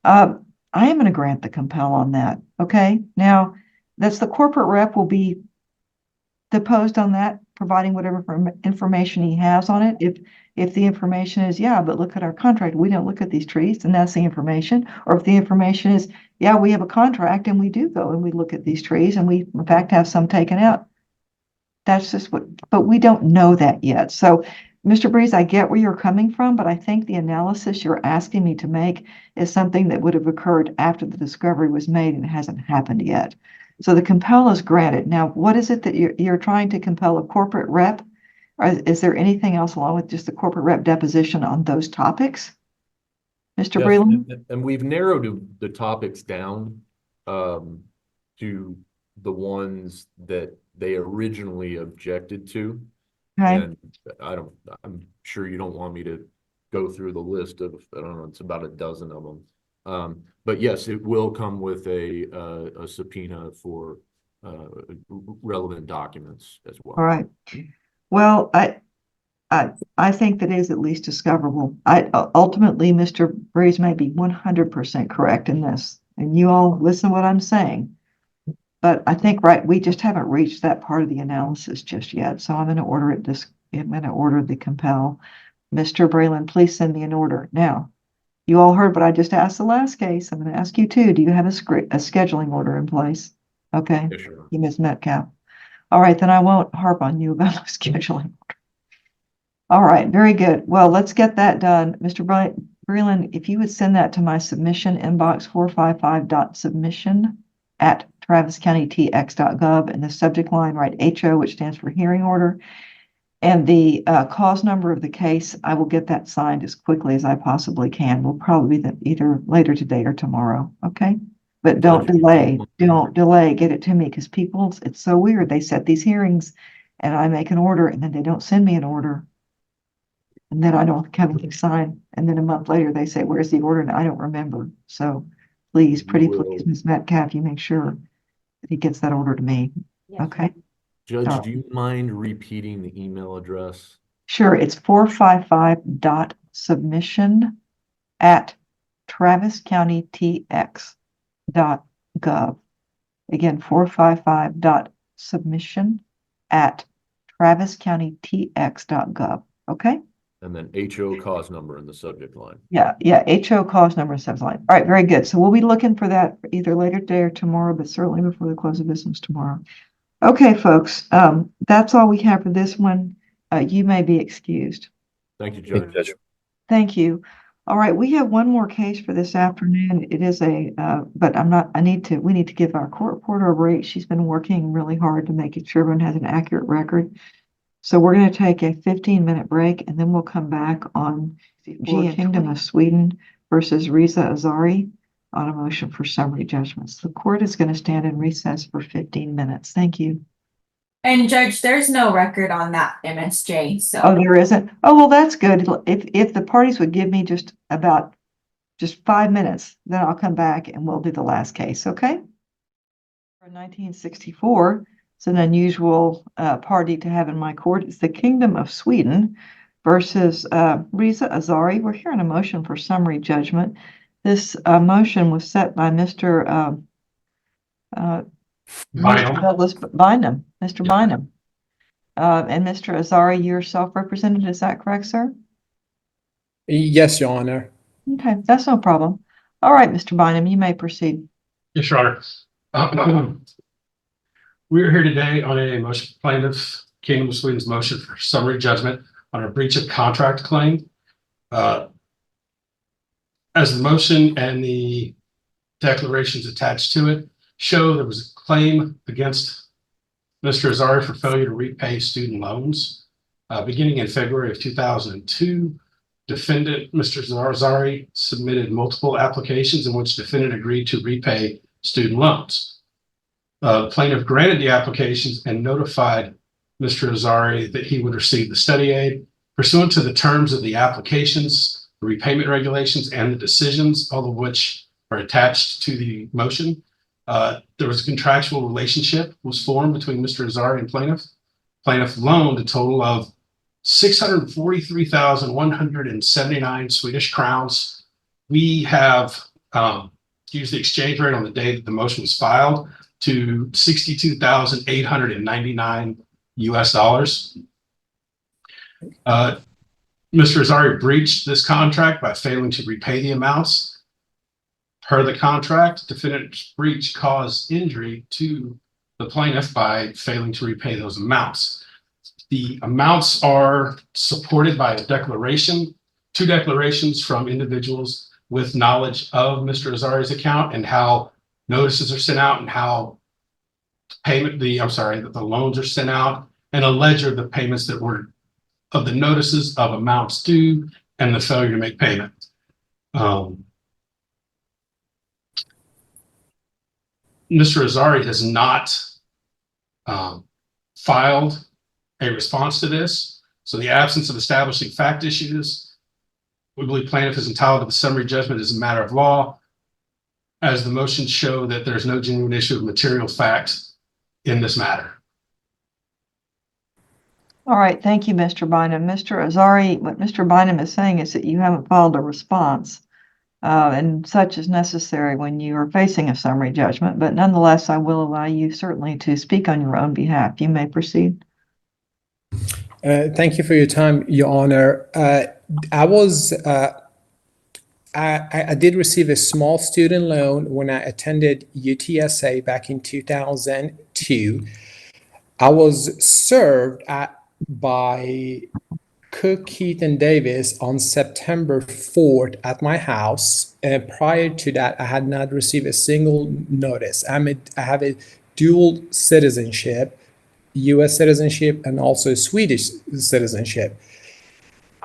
I am going to grant the compel on that. Okay. Now that's the corporate rep will be deposed on that, providing whatever information he has on it. If the information is, yeah, but look at our contract, we don't look at these trees, and that's the information. Or if the information is, yeah, we have a contract and we do go and we look at these trees and we in fact have some taken out. That's just but we don't know that yet. So Mr. Breeze, I get where you're coming from, but I think the analysis you're asking me to make is something that would have occurred after the discovery was made and it hasn't happened yet. So the compel is granted. Now, what is it that you're trying to compel a corporate rep? Or is there anything else along with just the corporate rep deposition on those topics? Mr. Breland? And we've narrowed the topics down to the ones that they originally objected to. Okay. And I'm sure you don't want me to go through the list of, I don't know, it's about a dozen of them. But yes, it will come with a subpoena for relevant documents as well. All right. Well, I think that is at least discoverable. Ultimately, Mr. Breeze may be 100% correct in this, and you all listen to what I'm saying. But I think, we just haven't reached that part of the analysis just yet. So I'm going to order I'm going to order the compel. Mr. Breland, please send me an order. Now, you all heard what I just asked the last case. I'm going to ask you too. Do you have a scheduling order in place? Okay. Yes, sure. You, Ms. Metcalf. All right, then I won't harp on you about scheduling. All right, very good. Well, let's get that done. Mr. Breland, if you would send that to my submission inbox 455.submission@traviscountykx.gov, and the subject line, write HO, which stands for hearing order, and the cause number of the case, I will get that signed as quickly as I possibly can. Will probably be either later today or tomorrow. Okay. But don't delay, get it to me, because it's so weird. They set these hearings and I make an order and then they don't send me an order. And then I don't have anything signed. And then a month later they say, where's the order? And I don't remember. So please, please, Ms. Metcalf, you make sure that he gets that order to me. Yes. Okay. Judge, do you mind repeating the email address? Sure. It's 455.submission@traviscountykx.gov. Again, 455.submission@traviscountykx.gov. Okay. And then HO cause number in the subject line. Yeah. HO cause number in subject line. All right. Very good. So we'll be looking for that either later today or tomorrow, but certainly before the close of business tomorrow. Okay, folks. That's all we have for this one. You may be excused. Thank you, Judge. Thank you. All right, we have one more case for this afternoon. It is but we need to give our court reporter a break. She's been working really hard to make sure everyone has an accurate record. So we're going to take a 15-minute break, and then we'll come back on Kingdom of Sweden versus Riza Azari on a motion for summary judgments. The court is going to stand in recess for 15 minutes. Thank you. And Judge, there's no record on that MSJ, Oh, so. there isn't? Oh, well, that's good. If the parties would give me just 5 minutes, then I'll come back and we'll do the last case, okay? For 1964, it's an unusual party to have in my court. It's the Kingdom of Sweden versus Riza Azari. We're hearing a motion for summary judgment. This motion was set by Mr. Douglas Bynum, Mr. Bynum. And Mr. Azari, you're self-represented, is that correct, sir? Yes, Your Honor. Okay, that's no problem. All right, Mr. Bynum, you may proceed. Yes, Your Honor. We're here today on a motion for plaintiff, Kingdom of Sweden's motion for summary judgment on a breach of contract claim. As the motion and the declarations attached to it show, there was a claim against Mr. Azari for failure to repay student loans. Beginning in February of 2002, defendant Mr. Azari submitted multiple applications in which defendant agreed to repay student loans. The plaintiff granted the applications and notified Mr. Azari that he would receive the study aid pursuant to the terms of the applications, the repayment regulations, and the decisions, all of which are attached to the motion. There was a contractual relationship was formed between Mr. Azari and plaintiff. Plaintiff loaned a total of 643,179 Swedish crowns. We have used the exchange rate on the day that the motion was filed to 62,899 US dollars. Mr. Azari breached this contract by failing to repay the amounts. Per the contract, defendant's breach caused injury to the plaintiff by failing to repay those amounts. The amounts are supported by a declaration, 2 declarations from individuals with knowledge of Mr. Azari's account and how notices are sent out and how the loans are sent out, and a ledger of the payments that were of the notices of amounts due and the failure to make payment. Mr. Azari has not filed a response to this. So the absence of establishing fact issues, we believe plaintiff is entitled to the summary judgment as a matter of law, as the motions show that there's no genuine issue of material fact in this matter. All right, thank you, Mr. Bynum. Mr. Azari, what Mr. Bynum is saying is that you haven't filed a response, and such is necessary when you are facing a summary judgment. But nonetheless, I will allow you certainly to speak on your own behalf. You may proceed. Thank you for your time, Your Honor. I did receive a small student loan when I attended UTSA back in 2002. I was served by Cook, Keith, and Davis on September 4th at my house. And prior to that, I had not received a single notice. I have a dual citizenship, U.S. citizenship and also Swedish citizenship.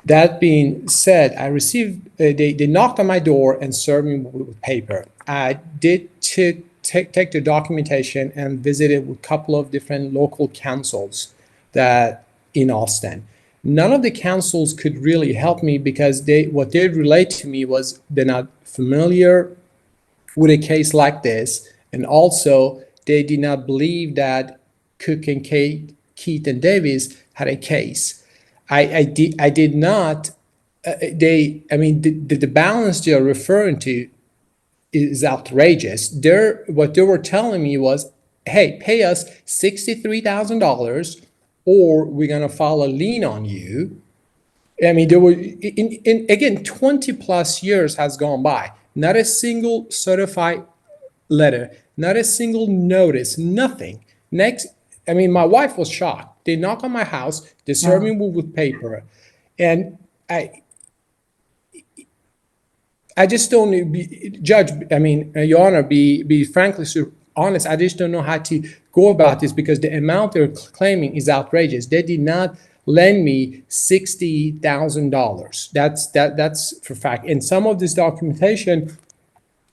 That being said, I received, they knocked on my door and served me with paper. I did take the documentation and visited with a couple of different local councils that in Austin. None of the councils could really help me because what they relate to me was they're not familiar with a case like this, and also they did not believe that Cook and Keith and Davis had a case. I did not. The balance they are referring to is outrageous. What they were telling me was, hey, pay us $63,000 or we're going to file a lien on you. I mean, there were, again, 20 plus years has gone by. Not a single certified letter, not a single notice, nothing. My wife was shocked. They knock on my house, they serve me with paper. And I just don't, Your Honor, be frankly honest, I just don't know how to go about this because the amount they're claiming is outrageous. They did not lend me $60,000. That's for fact. And some of this documentation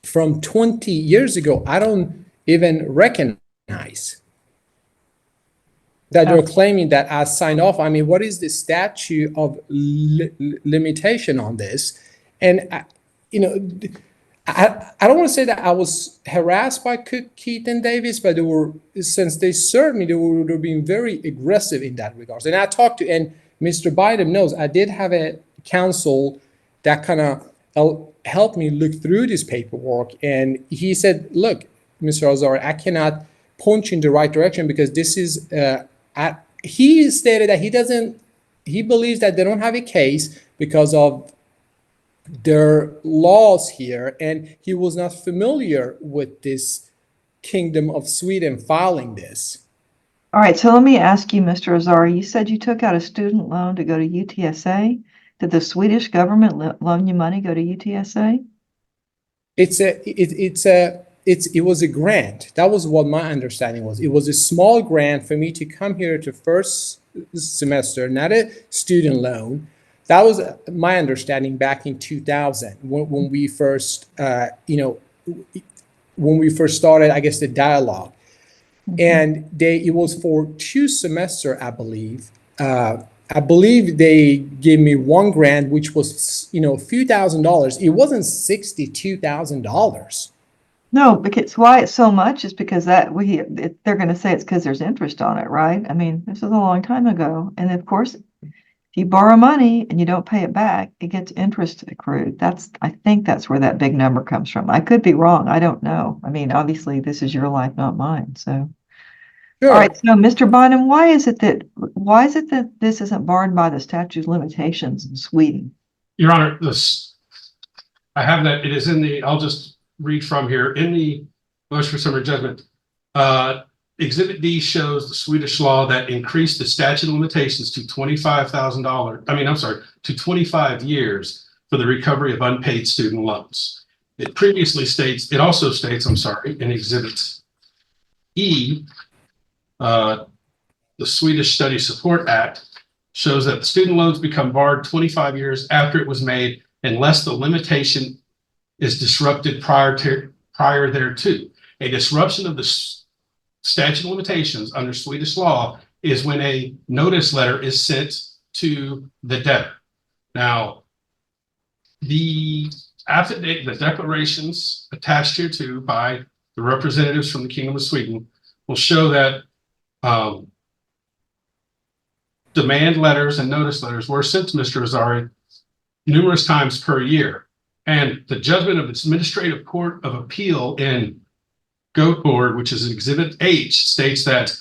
from 20 years ago, I don't even recognize. that they're claiming that I signed off. I mean, what is the statute of limitation on this? And, you know, I don't want to say that I was harassed by Cook, Keith, and Davis, but they were, since they served me, they were being very aggressive in that regards. And I talked to, and Mr. Biden knows, I did have a counsel that kind of helped me look through this paperwork. And he said, look, Mr. Azari, I cannot point you in the right direction because this is, he stated that he believes that they don't have a case because of their laws here, and he was not familiar with this Kingdom of Sweden filing this. All right, so let me ask you, Mr. Azari, you said you took out a student loan to go to UTSA. Did the Swedish government loan you money go to UTSA? It was a grant. That was what my understanding was. It was a small grant for me to come here to first semester, not a student loan. That was my understanding back in 2000 when we first, when we first started, I guess, the dialogue. Mm-hmm. And it was for 2 semesters, I believe. I believe they gave me one grant, which was, a few $1,000s. It wasn't $62,000. No, because why it's so much is because they're going to say it's because there's interest on it, right? I mean, this was a long time ago. And of course, if you borrow money and you don't pay it back, it gets interest accrued. I think that's where that big number comes from. I could be wrong. I don't know. I mean, obviously this is your life, not mine. So, sure. All right. So, Mr. Bynum, why is it that this isn't barred by the statute of limitations in Sweden? Your Honor, I have that. It is I'll just read from here in the motion for summary judgment. Exhibit D shows the Swedish law that increased the statute of limitations to $25,000. To 25 years for the recovery of unpaid student loans. It also states, in Exhibit E, the Swedish Study Support Act shows that the student loans become barred 25 years after it was made unless the limitation is disrupted prior thereto. A disruption of the statute of limitations under Swedish law is when a notice letter is sent to the debtor. Now, the affidavit, the declarations attached here to by the representatives from the Kingdom of Sweden will show that demand letters and notice letters were sent to Mr. Azari numerous times per year. And the judgment of its Administrative Court of Appeal in Goat Board, which is Exhibit H, states that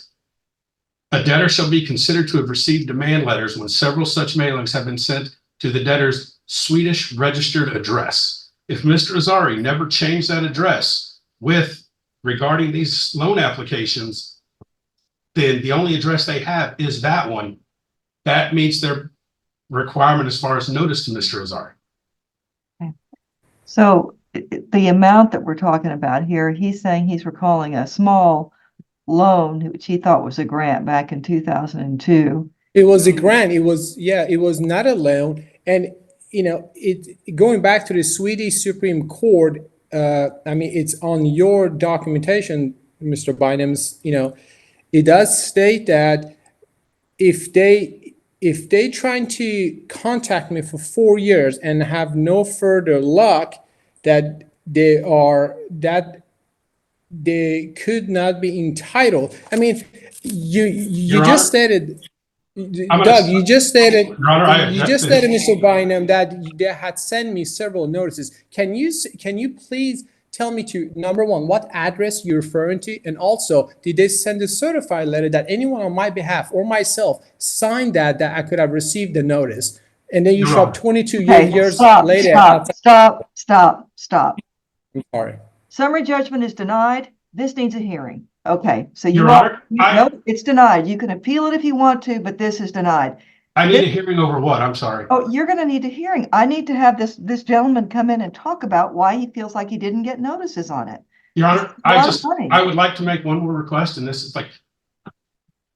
a debtor shall be considered to have received demand letters when several such mailings have been sent to the debtor's Swedish registered address. If Mr. Azari never changed that address regarding these loan applications, then the only address they have is that one. That meets their requirement as far as notice to Mr. Azari. Okay. So the amount that we're talking about here, he's saying he's recalling a small loan, which he thought was a grant back in 2002. It was a grant. It was not a loan. And, going back to the Swedish Supreme Court, it's on your documentation, Mr. Bynum's, it does state that if they trying to contact me for 4 years and have no further luck, that they could not be entitled. I mean, you just stated, Doug, you just stated, Mr. Bynum, that they had sent me several notices. Can you please tell me number one, what address you're referring to? And also, did they send a certified letter that anyone on my behalf or myself signed that I could have received the notice? And then you show up 22 years later. Stop. I'm sorry. Summary judgment is denied. This needs a hearing. Okay, so it's denied. You can appeal it if you want to, but this is denied. I need a hearing over what? I'm sorry. Oh, you're going to need a hearing. I need to have this gentleman come in and talk about why he feels like he didn't get notices on it. Your Honor, I would like to make one more request, and this is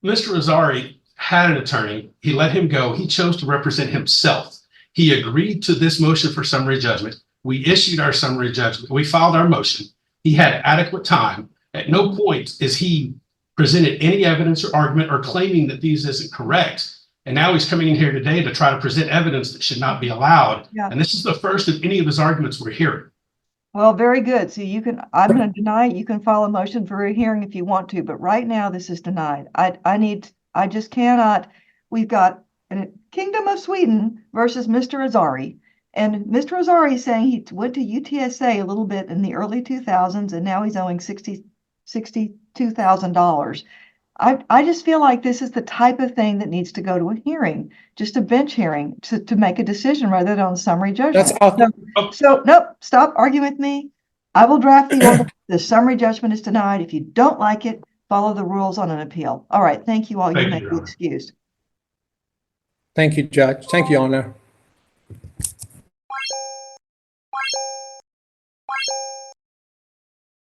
Mr. Azari had an attorney. He let him go. He chose to represent himself. He agreed to this motion for summary judgment. We issued our summary judgment. We filed our motion. He had adequate time. At no point is he presented any evidence or argument or claiming that these isn't correct. And now he's coming in here today to try to present evidence that should not be allowed. Yeah. And this is the first of any of his arguments we're hearing. Well, very good. So you can, I'm going to deny it. You can file a motion for a hearing if you want to, but right now this is denied. I just cannot. We've got a Kingdom of Sweden versus Mr. Azari. And Mr. Azari is saying he went to UTSA a little bit in the early 2000s, and now he's owing $62,000. I just feel like this is the type of thing that needs to go to a hearing, just a bench hearing to make a decision rather than on summary judgment. So nope, stop arguing with me. I will draft the order. The summary judgment is denied. If you don't like it, follow the rules on an appeal. All right. Thank you all. You may be excused. Thank you, Judge. Thank you, Honor.